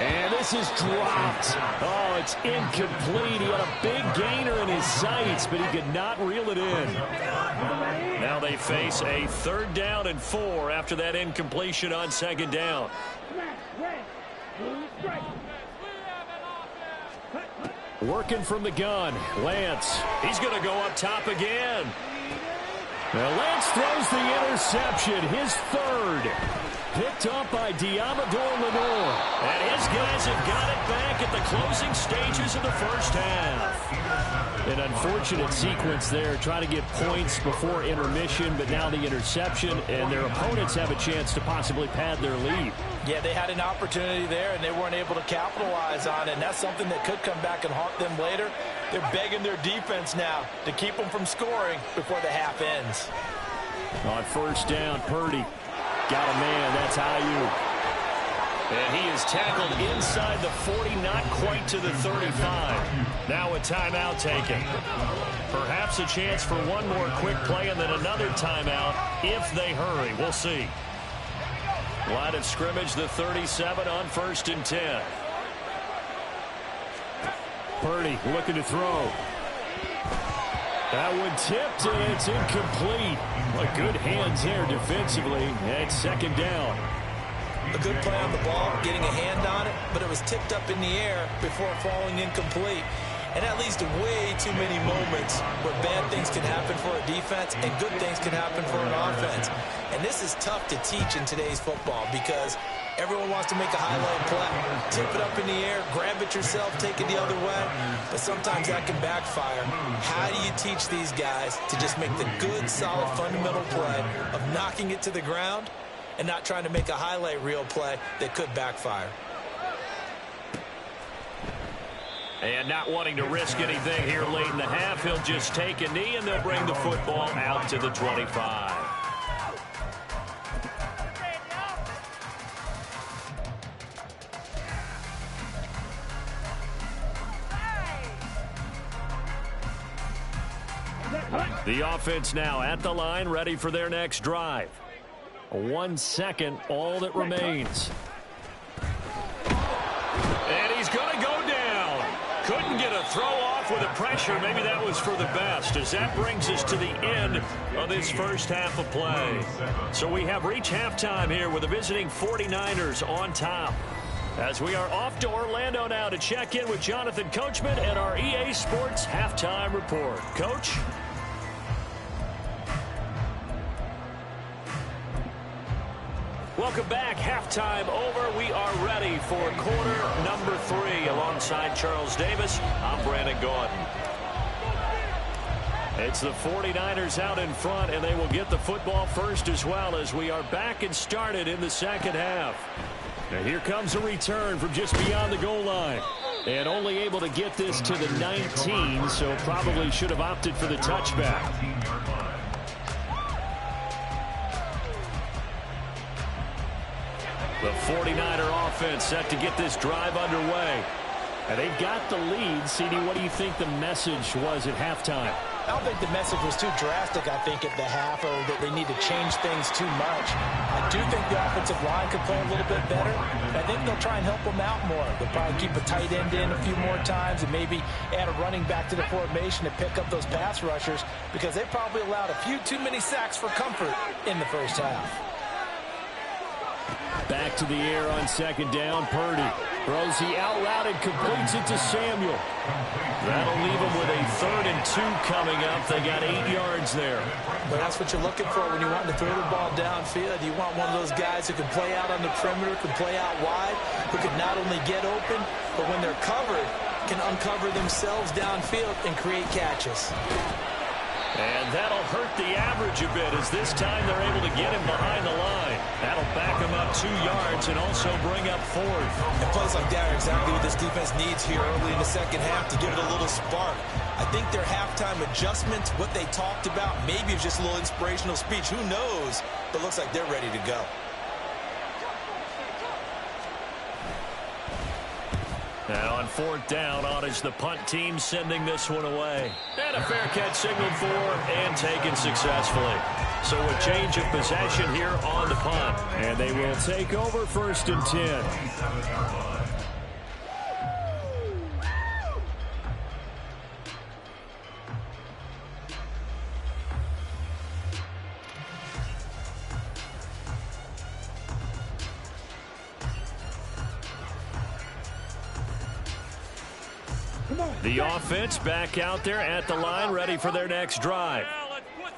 And this is dropped. Oh, it's incomplete. He had a big gainer in his sights, but he could not reel it in. Now they face a 3rd down and 4 after that incompletion on 2nd down. Working from the gun, Lance. He's going to go up top again. Now Lance throws the interception, his 3rd. Picked up by Diamador Lenore. And his guys have got it back at the closing stages of the first half. An unfortunate sequence there, trying to get points before intermission, but now the interception, and their opponents have a chance to possibly pad their lead. Yeah, they had an opportunity there, and they weren't able to capitalize on it, and that's something that could come back and haunt them later. They're begging their defense now to keep them from scoring before the half ends. On 1st down, Purdy. Got a man, that's Ayuk. And he is tackled inside the 40, not quite to the 35. Now a timeout taken. Perhaps a chance for one more quick play and then another timeout if they hurry. We'll see. Line of scrimmage, the 37 on 1st and 10. Purdy looking to throw. That one tipped, and it's incomplete. But good hands there defensively. And 2nd down. A good play on the ball, getting a hand on it, but it was tipped up in the air before falling incomplete. And that leads to way too many moments where bad things can happen for a defense and good things can happen for an offense. And this is tough to teach in today's football because everyone wants to make a highlight play. Tip it up in the air, grab it yourself, take it the other way. But sometimes that can backfire. How do you teach these guys to just make the good, solid, fundamental play of knocking it to the ground and not trying to make a highlight reel play that could backfire? And not wanting to risk anything here late in the half, he'll just take a knee, and they'll bring the football out to the 25. The offense now at the line, ready for their next drive. 1 second, all that remains. And he's going to go down. Couldn't get a throw off with the pressure. Maybe that was for the best, as that brings us to the end of this first half of play. So we have reached halftime here with the visiting 49ers on top. As we are off to Orlando now to check in with Jonathan Coachman and our EA Sports Halftime Report. Coach? Welcome back. Halftime over. We are ready for quarter number 3. Alongside Charles Davis, I'm Brandon Gordon. It's the 49ers out in front, and they will get the football first as well as we are back and started in the second half. Now here comes a return from just beyond the goal line. And only able to get this to the 19, so probably should have opted for the touchback. The 49er offense set to get this drive underway. And they've got the lead. CD, what do you think the message was at halftime? I don't think the message was too drastic, I think, at the half, or that they need to change things too much. I do think the offensive line could play a little bit better. I think they'll try and help them out more. They'll probably keep a tight end in a few more times and maybe add a running back to the formation to pick up those pass rushers, because they probably allowed a few too many sacks for comfort in the first half. Back to the air on second down. Purdy throws the out route and completes it to Samuel. That'll leave them with a 3rd and 2 coming up. They got 8 yards there. But that's what you're looking for when you want to throw the ball downfield. You want one of those guys who can play out on the perimeter, can play out wide, who can not only get open, but when they're covered, can uncover themselves downfield and create catches. And that'll hurt the average a bit as this time they're able to get him behind the line. That'll back him up 2 yards and also bring up 4th. And plays like that are exactly what this defense needs here early in the second half to give it a little spark. I think their halftime adjustments, what they talked about, maybe it's just a little inspirational speech. Who knows? But looks like they're ready to go. And on 4th down, on is the punt team sending this one away. And a fair catch signaled for and taken successfully. So a change of possession here on the punt. And they will take over 1st and 10. The offense back out there at the line, ready for their next drive.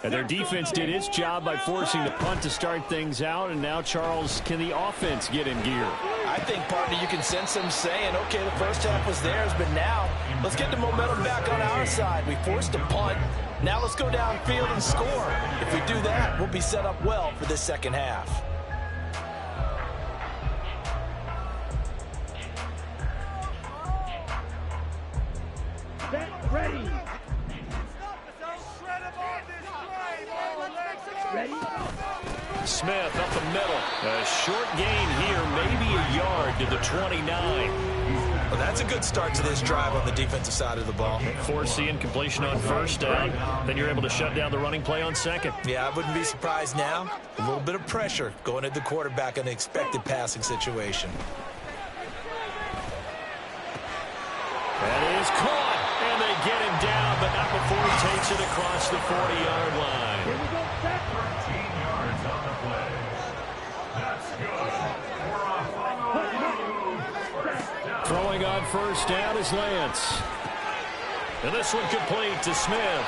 And their defense did its job by forcing the punt to start things out. And now, Charles, can the offense get in gear? I think, partner, you can sense them saying, okay, the first half was theirs, but now let's get the momentum back on our side. We forced a punt. Now let's go downfield and score. If we do that, we'll be set up well for this second half. Ready. Smith up the middle. A short gain here, maybe a yard to the 29. Well, that's a good start to this drive on the defensive side of the ball. Force the incompletion on 1st down. Then you're able to shut down the running play on 2nd. Yeah, I wouldn't be surprised now. A little bit of pressure going at the quarterback in an expected passing situation. That is caught, and they get him down, but not before he takes it across the 40-yard line. 13 yards on the play. That's good. Throwing on 1st down is Lance. And this one complete to Smith.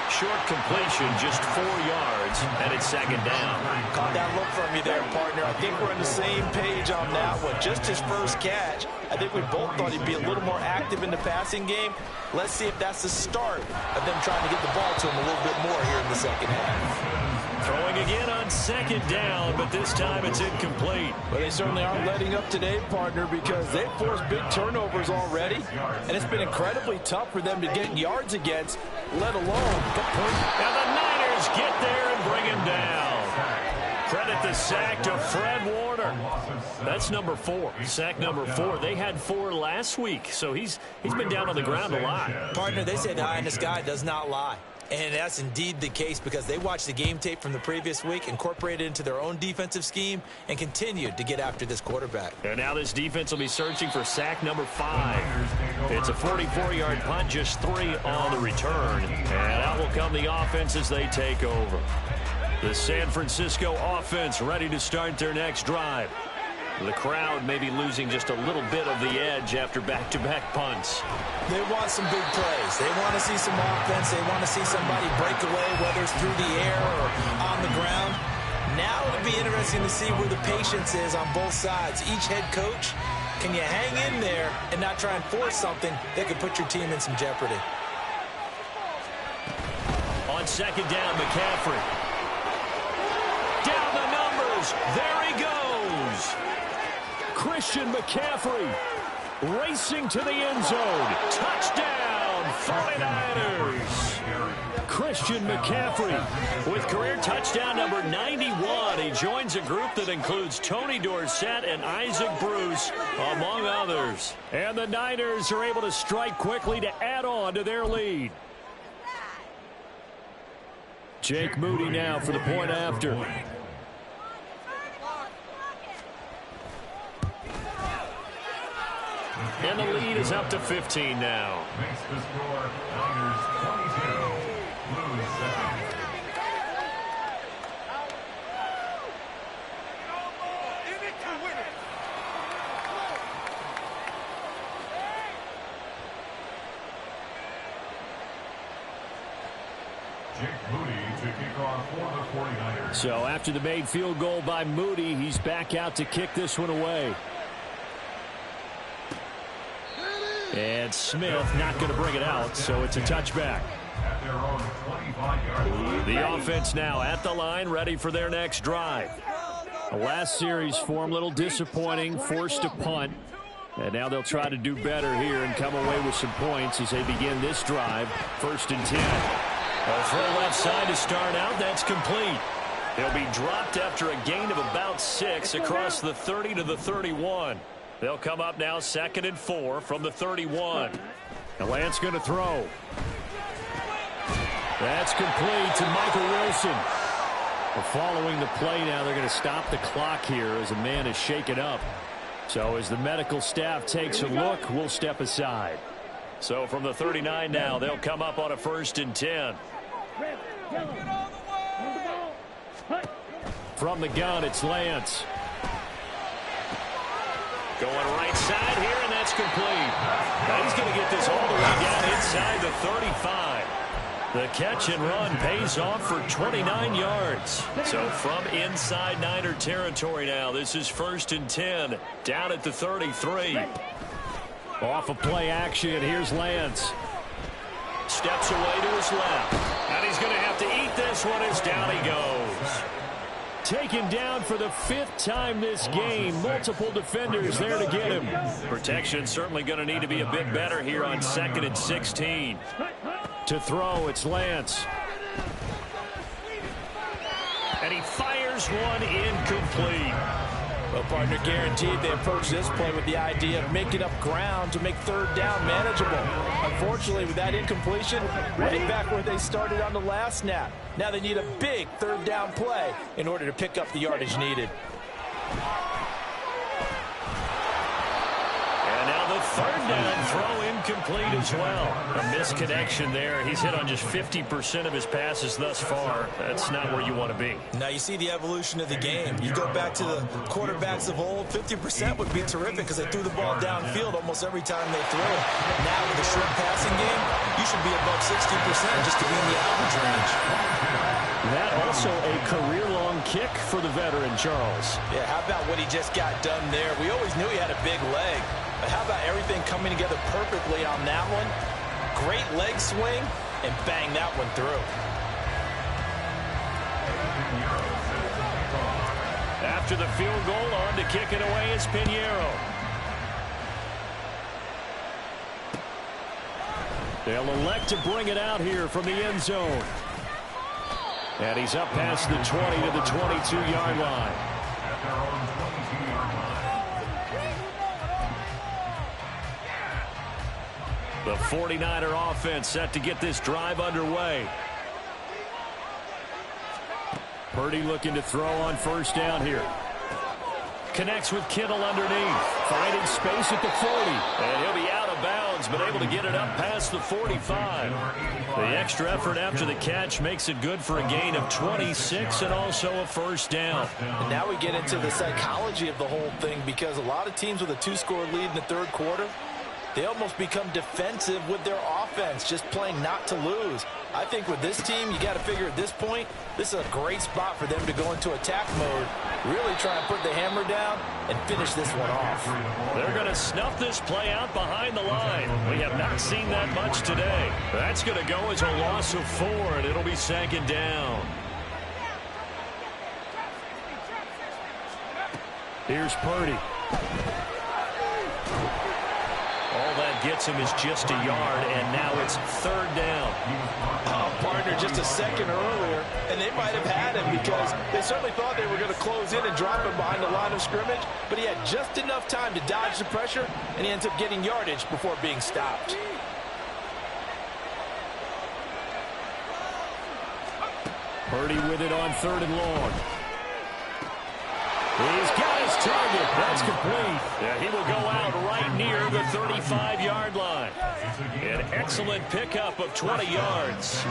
Short completion, just 4 yards, and it's 2nd down. Caught that look from you there, partner. I think we're on the same page on that one. Just his first catch. I think we both thought he'd be a little more active in the passing game. Let's see if that's the start of them trying to get the ball to him a little bit more here in the second half. Throwing again on 2nd down, but this time it's incomplete. But they certainly aren't letting up today, partner, because they've forced big turnovers already, and it's been incredibly tough for them to get yards against, let alone get points. And the Niners get there and bring him down. Credit the sack to Fred Warner. That's number 4. Sack number 4. They had 4 last week, so he's been down on the ground a lot. Partner, they say the eye in the sky does not lie. And that's indeed the case because they watched the game tape from the previous week, incorporated it into their own defensive scheme, and continued to get after this quarterback. And now this defense will be searching for sack number 5. It's a 44-yard punt, just 3 on the return. And out will come the offense as they take over. The San Francisco offense ready to start their next drive. The crowd may be losing just a little bit of the edge after back-to-back punts. They want some big plays. They want to see some offense. They want to see somebody break away, whether it's through the air or on the ground. Now it'll be interesting to see where the patience is on both sides. Each head coach, can you hang in there and not try and force something that could put your team in some jeopardy? On 2nd down, McCaffrey. Down the numbers. There he goes. Christian McCaffrey racing to the end zone. Touchdown, 49ers. Christian McCaffrey with career touchdown number 91. He joins a group that includes Tony Dorsett and Isaac Bruce, among others. And the Niners are able to strike quickly to add on to their lead. Jake Moody now for the point after. And the lead is up to 15 now. Makes the score Niners 22, Blues 7. to kick off for the 49ers. So after the made field goal by Moody, he's back out to kick this one away. And Smith not going to bring it out, so it's a touchback. At their own 25-yard line. The offense now at the line, ready for their next drive. The last series for them, a little disappointing, forced to punt. And now they'll try to do better here and come away with some points as they begin this drive. 1st and 10. A throw left side to start out. That's complete. He'll be dropped after a gain of about 6 across the 30 to the 31. They'll come up now 2nd and 4 from the 31. And Lance going to throw. That's complete to Michael Wilson. Following the play now, they're going to stop the clock here as a man is shaken up. So as the medical staff takes a look, we'll step aside. So from the 39 now, they'll come up on a 1st and 10. From the gun, it's Lance. Going right side here, and that's complete. Now he's going to get this all the way down inside the 35. The catch and run pays off for 29 yards. So from inside Niner territory now, this is 1st and 10, down at the 33. Off of play action, here's Lance. Steps away to his left. And he's going to have to eat this one as down he goes. Taken down for the 5th time this game. Multiple defenders there to get him. Protection certainly going to need to be a bit better here on 2nd and 16. To throw, it's Lance. And he fires one incomplete. Well, partner, guaranteed they approach this play with the idea of making up ground to make 3rd down manageable. Unfortunately, with that incompletion, right back where they started on the last snap. Now they need a big 3rd down play in order to pick up the yardage needed. And now the 3rd down throw incomplete as well. A misconnection there. He's hit on just 50% of his passes thus far. That's not where you want to be. Now you see the evolution of the game. You go back to the quarterbacks of old, 50% would be terrific because they threw the ball downfield almost every time they threw it. Now with the short passing game, you should be above 60% just to be in the average range. That also a career-long kick for the veteran, Charles. Yeah, how about what he just got done there? We always knew he had a big leg. But how about everything coming together perfectly on that one? Great leg swing, and bang that one through. After the field goal, on to kick it away is Pinheiro. They'll elect to bring it out here from the end zone. And he's up past the 20 to the 22-yard line. At their own 22-yard line. The 49er offense set to get this drive underway. Purdy looking to throw on 1st down here. Connects with Kittle underneath. Finding space at the 40. And he'll be out of bounds, but able to get it up past the 45. The extra effort after the catch makes it good for a gain of 26 and also a 1st down. And now we get into the psychology of the whole thing because a lot of teams with a 2-score lead in the 3rd quarter, they almost become defensive with their offense, just playing not to lose. I think with this team, you got to figure at this point, this is a great spot for them to go into attack mode, really try and put the hammer down and finish this one off. They're going to snuff this play out behind the line. We have not seen that much today. That's going to go as a loss of 4, and it'll be 2nd down. Here's Purdy. All that gets him is just a yard, and now it's 3rd down. Oh, partner, just a second earlier, and they might have had him because they certainly thought they were going to close in and drop him behind the line of scrimmage, but he had just enough time to dodge the pressure, and he ends up getting yardage before being stopped. Purdy with it on 3rd and long. He's got his target. That's complete. Yeah, he will go out right near the 35-yard line. An excellent pickup of 20 yards.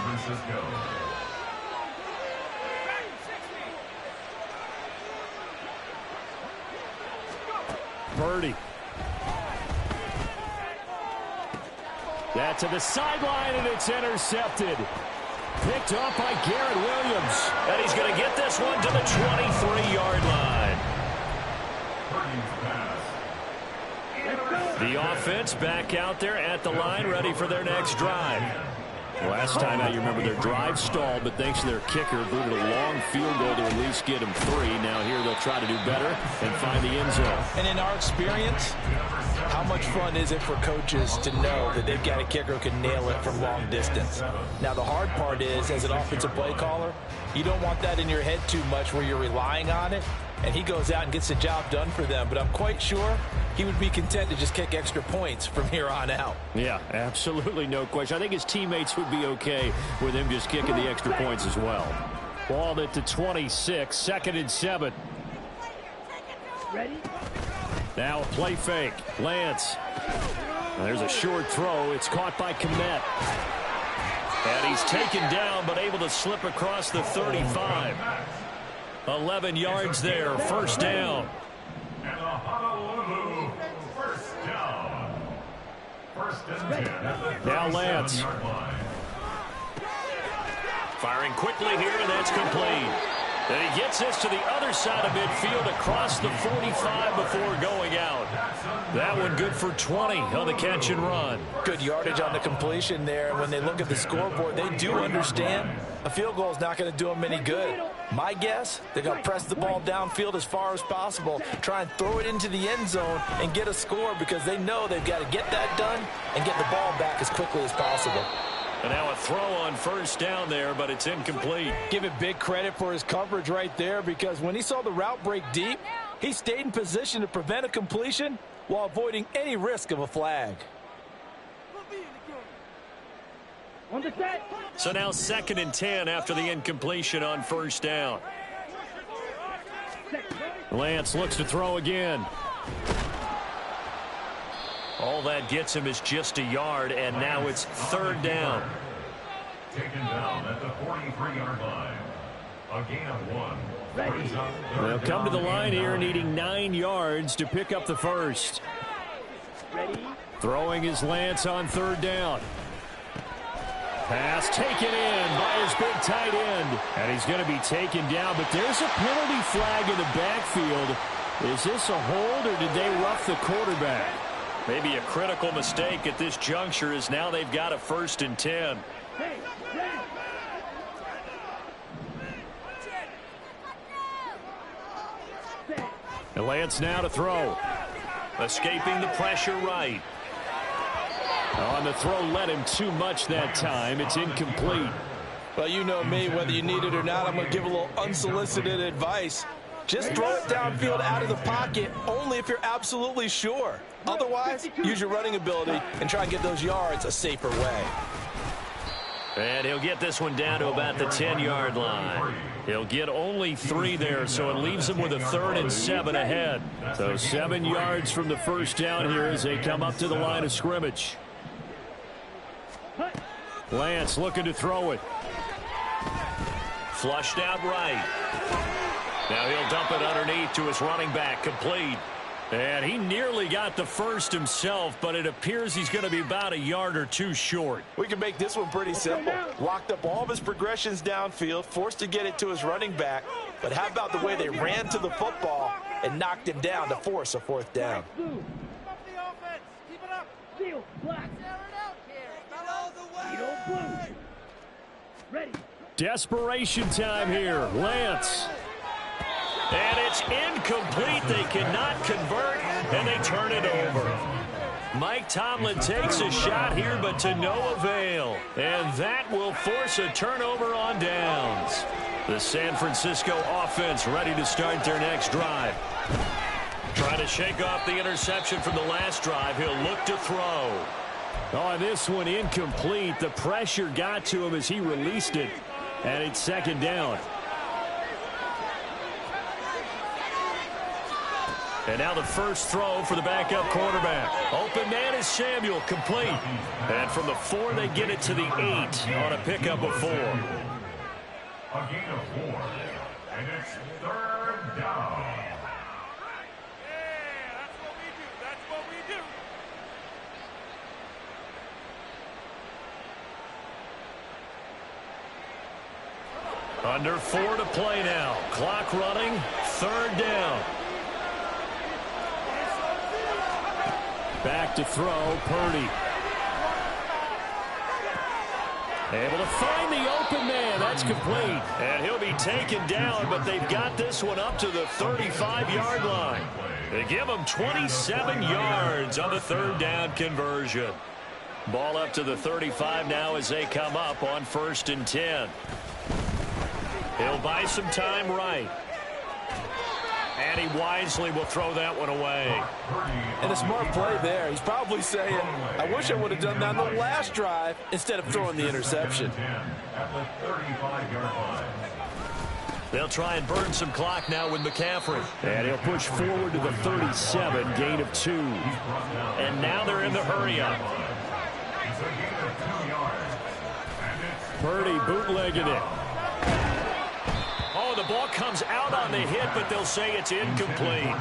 Purdy. That to the sideline, and it's intercepted. Picked off by Garrett Williams. And he's going to get this one to the 23-yard line. The offense back out there at the line, ready for their next drive. Last time out, you remember their drive stalled, but thanks to their kicker, booted a long field goal to at least get them 3. Now here they'll try to do better and find the end zone. And in our experience, how much fun is it for coaches to know that they've got a kicker who can nail it from long distance? Now, the hard part is, as an offensive play caller, you don't want that in your head too much where you're relying on it, and he goes out and gets the job done for them. But I'm quite sure he would be content to just kick extra points from here on out. Yeah, absolutely no question. I think his teammates would be okay with him just kicking the extra points as well. Ball at the 26, 2nd and 7. Ready? Now a play fake. Lance. There's a short throw. It's caught by Kmet. And he's taken down, but able to slip across the 35. 11 yards there, first down. And a Honolulu first down. First and 10 at the Now Lance. 37-yard line. Firing quickly here, and that's complete. And he gets this to the other side of midfield across the 45 before going out. That one good for 20 on the catch and run. Good yardage on the completion there. And when they look at the scoreboard, they do understand a field goal is not going to do them any good. My guess, they're going to press the ball downfield as far as possible, try and throw it into the end zone and get a score because they know they've got to get that done and get the ball back as quickly as possible. And now a throw on first down there, but it's incomplete. Give it big credit for his coverage right there because when he saw the route break deep, he stayed in position to prevent a completion while avoiding any risk of a flag. On the set. So now 2nd and 10 after the incompletion on first down. Lance looks to throw again. All that gets him is just a yard, and now it's 3rd down. Taken down at the 43-yard line. A gain of 1. They'll come to the line here needing 9 yards to pick up the first. Ready? Throwing is Lance on 3rd down. Pass taken in by his big tight end. And he's going to be taken down, but there's a penalty flag in the backfield. Is this a hold, or did they rough the quarterback? Maybe a critical mistake at this juncture is now they've got a 1st and 10. Hey, ready? And Lance now to throw. Escaping the pressure right. On the throw, let him too much that time. It's incomplete. Well, you know me, whether you need it or not, I'm going to give a little unsolicited advice. Just throw it downfield out of the pocket only if you're absolutely sure. Otherwise, use your running ability and try and get those yards a safer way. And he'll get this one down to about the 10-yard line. He'll get only 3 there, so it leaves him with a 3rd and 7 ahead. So 7 yards from the first down here as they come up to the line of scrimmage. Lance looking to throw it. Flushed out right. Now he'll dump it underneath to his running back, complete. And he nearly got the first himself, but it appears he's going to be about a yard or 2 short. We can make this one pretty simple. Locked up all of his progressions downfield, forced to get it to his running back. But how about the way they ran to the football and knocked him down to force a 4th down? Steel, black. Steel, blue. Ready. Desperation time here. Lance. And it's incomplete. They cannot convert, and they turn it over. Mike Tomlin takes a shot here, but to no avail. And that will force a turnover on downs. The San Francisco offense ready to start their next drive. Trying to shake off the interception from the last drive. He'll look to throw. Oh, this one incomplete. The pressure got to him as he released it. And it's 2nd down. And now the first throw for the backup quarterback. Open man is Samuel, complete. And from the 4, they get it to the 8 on a pickup of 4. A gain of 4. And it's 3rd down. Under 4 to play now. Clock running. Third down. Back to throw. Purdy. Able to find the open man. That's complete. And he'll be taken down, but they've got this one up to the 35-yard line. They give him 27 yards on the third down conversion. Ball up to the 35 now as they come up on 1st and 10. He'll buy some time right. And he wisely will throw that one away. And a smart play there. He's probably saying, I wish I would have done that on the last drive instead of throwing the interception. They'll try and burn some clock now with McCaffrey. And he'll push forward to the 37, gain of 2. And now they're in the hurry-up. Purdy bootlegging it. Oh, the ball comes out on the hit, but they'll say it's incomplete.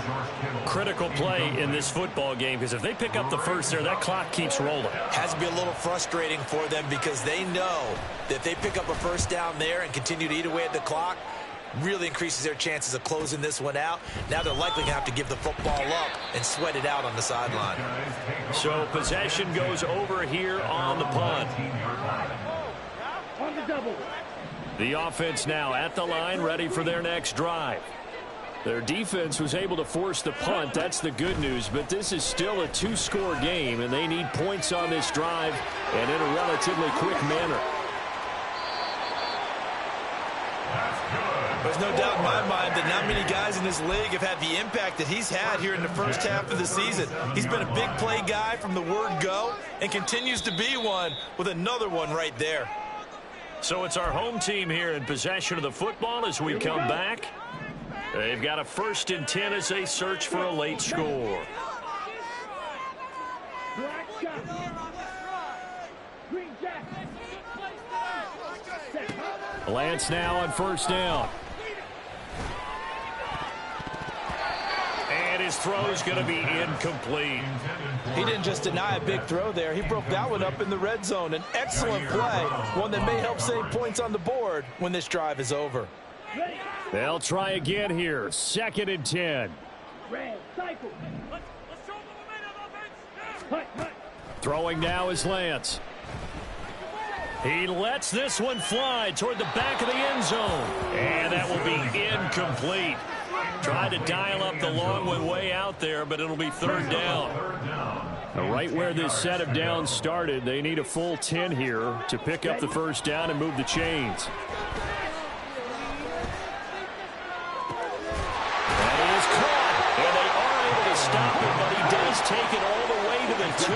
Critical play in this football game, because if they pick up the first there, that clock keeps rolling. Has to be a little frustrating for them because they know that if they pick up a first down there and continue to eat away at the clock, really increases their chances of closing this one out. Now they're likely going to have to give the football up and sweat it out on the sideline. So possession goes over here on the punt. On the double. The offense now at the line, ready for their next drive. Their defense was able to force the punt. That's the good news, but this is still a 2-score game, and they need points on this drive and in a relatively quick manner. There's no doubt in my mind that not many guys in this league have had the impact that he's had here in the first half of the season. He's been a big play guy from the word go and continues to be one with another one right there. So it's our home team here in possession of the football as we come back. They've got a 1st and 10 as they search for a late score. Black shot. Green jack. Lance now on 1st down. And his throw's going to be incomplete. He didn't just deny a big throw there. He broke that one up in the red zone. An excellent play, one that may help save points on the board when this drive is over. They'll try again here. 2nd and 10. Red cycle. Let's show them the offense. Throwing now is Lance. He lets this one fly toward the back of the end zone. And that will be incomplete. Tried to dial up the long one way out there, but it'll be 3rd down. Right where this set of downs started, they need a full 10 here to pick up the 1st down and move the chains. That is caught, and they are able to stop it, but he does take it all the way to the 2.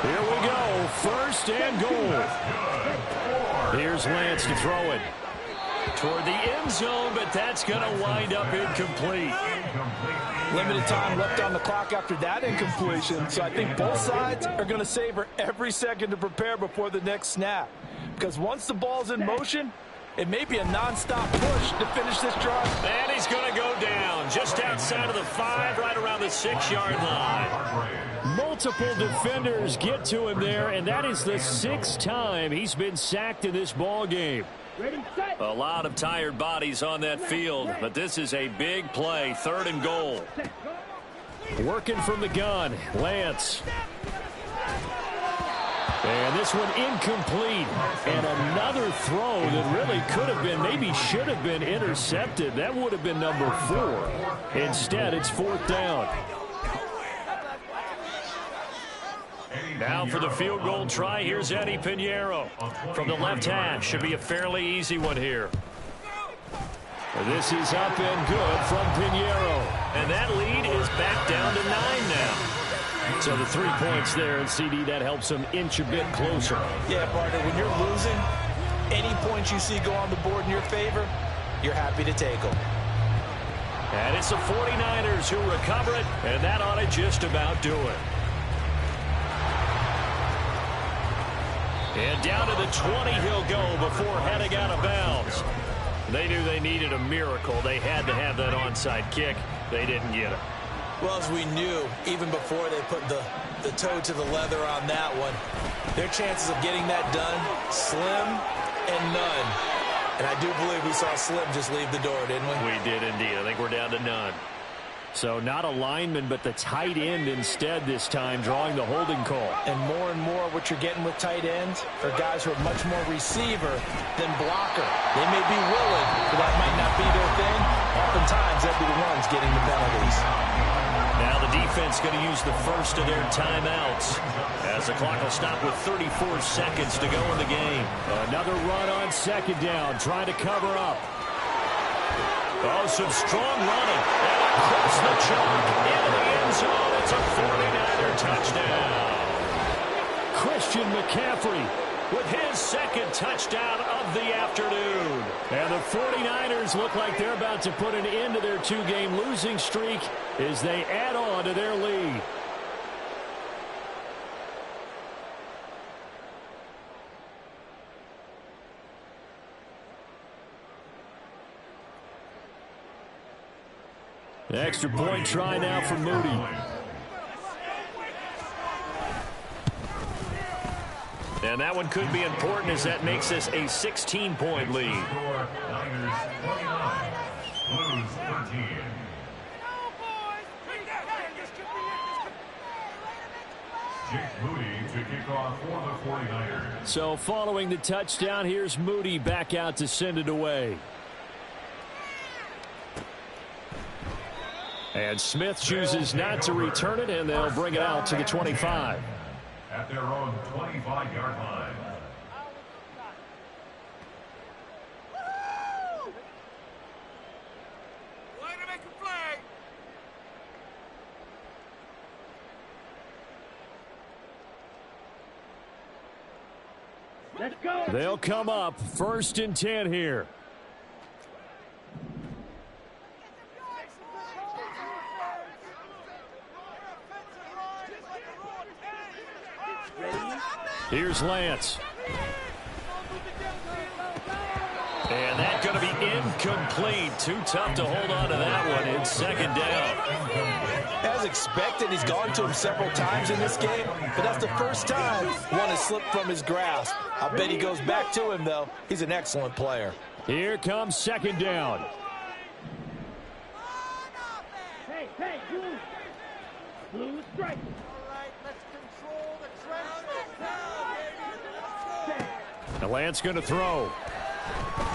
Here we go, 1st and goal. Here's Lance to throw it toward the end zone, but that's going to wind up incomplete. Limited time left on the clock after that incompletion, so I think both sides are going to savor every second to prepare before the next snap. Because once the ball's in motion, it may be a nonstop push to finish this drive. And he's going to go down just outside of the 5, right around the 6-yard line. Multiple defenders get to him there, and that is the 6th time he's been sacked in this ball game. Ready, set. A lot of tired bodies on that field, but this is a big play, 3rd and goal. Working from the gun, Lance. And this one incomplete. And another throw that really could have been, maybe should have been intercepted. That would have been number 4. Instead, it's 4th down. Now for the field goal try, here's Eddie Pinheiro. From the left hash, should be a fairly easy one here. This is up and good from Pinheiro. And that lead is back down to 9 now. So the 3 points there, and CD, that helps them inch a bit closer. Yeah, partner, when you're losing, any points you see go on the board in your favor, you're happy to take them. And it's the 49ers who recover it, and that ought to just about do it. And down to the 20 he'll go before heading out of bounds. They knew they needed a miracle. They had to have that onside kick. They didn't get it. Well, as we knew, even before they put the toe to the leather on that one, their chances of getting that done, slim and none. And I do believe we saw Slim just leave the door, didn't we? We did indeed. I think we're down to none. So not a lineman, but the tight end instead this time, drawing the holding call. And more what you're getting with tight ends are guys who are much more receiver than blocker. They may be willing, but that might not be their thing. Oftentimes, they'll be the ones getting the penalties. Now the defense going to use the first of their timeouts as the clock will stop with 34 seconds to go in the game. Another run on second down, trying to cover up. Oh, some strong running. And across the chalk into the end zone. It's a 49er touchdown. Christian McCaffrey with his second touchdown of the afternoon. And the 49ers look like they're about to put an end to their two-game losing streak as they add on to their lead. The extra point try now for Moody. And that one could be important as that makes this a 16-point lead. Niners 29, Blues 13. Jake Moody to kick off for the 49ers. So following the touchdown, here's Moody back out to send it away. And Smith chooses not to return it, and they'll bring it out to the 25. At their own 25-yard line. Let's go. They'll come up 1st and 10 here. Here's Lance. And that's going to be incomplete. Too tough to hold on to that one. It's second down. As expected, he's gone to him several times in this game, but that's the first time one has slipped from his grasp. I bet he goes back to him, though. He's an excellent player. Here comes second down. Hey, blue strike. Now Lance going to throw.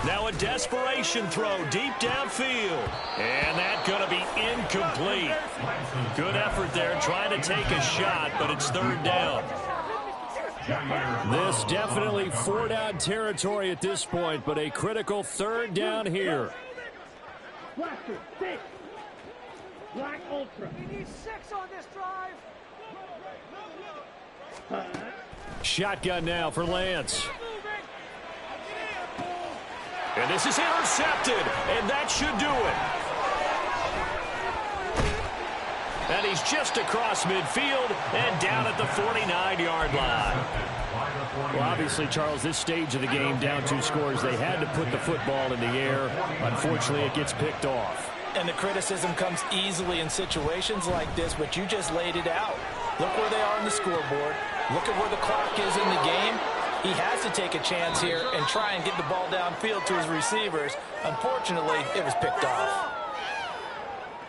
Now a desperation throw deep downfield. And that's going to be incomplete. Good effort there trying to take a shot, but it's third down. This definitely 4-down territory at this point, but a critical third down here. Blaster, 6. Black Ultra. We need 6 on this drive. Shotgun now for Lance. And this is intercepted, and that should do it. And he's just across midfield and down at the 49-yard line. Well, obviously, Charles, this stage of the game, down 2 scores, they had to put the football in the air. Unfortunately, it gets picked off. And the criticism comes easily in situations like this, but you just laid it out. Look where they are on the scoreboard. Look at where the clock is in the game. He has to take a chance here and try and get the ball downfield to his receivers. Unfortunately, it was picked off.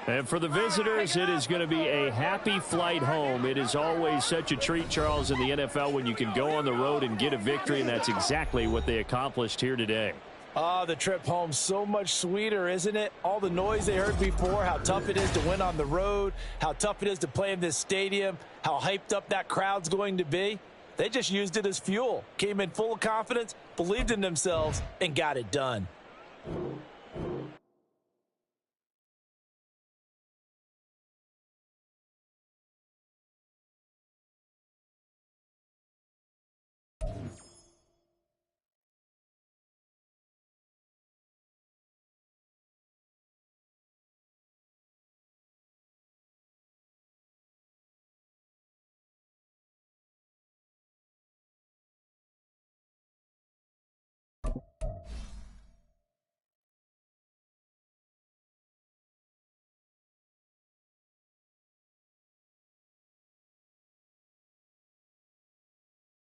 And for the visitors, it is going to be a happy flight home. It is always such a treat, Charles, in the NFL when you can go on the road and get a victory, and that's exactly what they accomplished here today. The trip home so much sweeter, isn't it? All the noise they heard before, how tough it is to win on the road, how tough it is to play in this stadium, how hyped up that crowd's going to be. They just used it as fuel, came in full of confidence, believed in themselves, and got it done.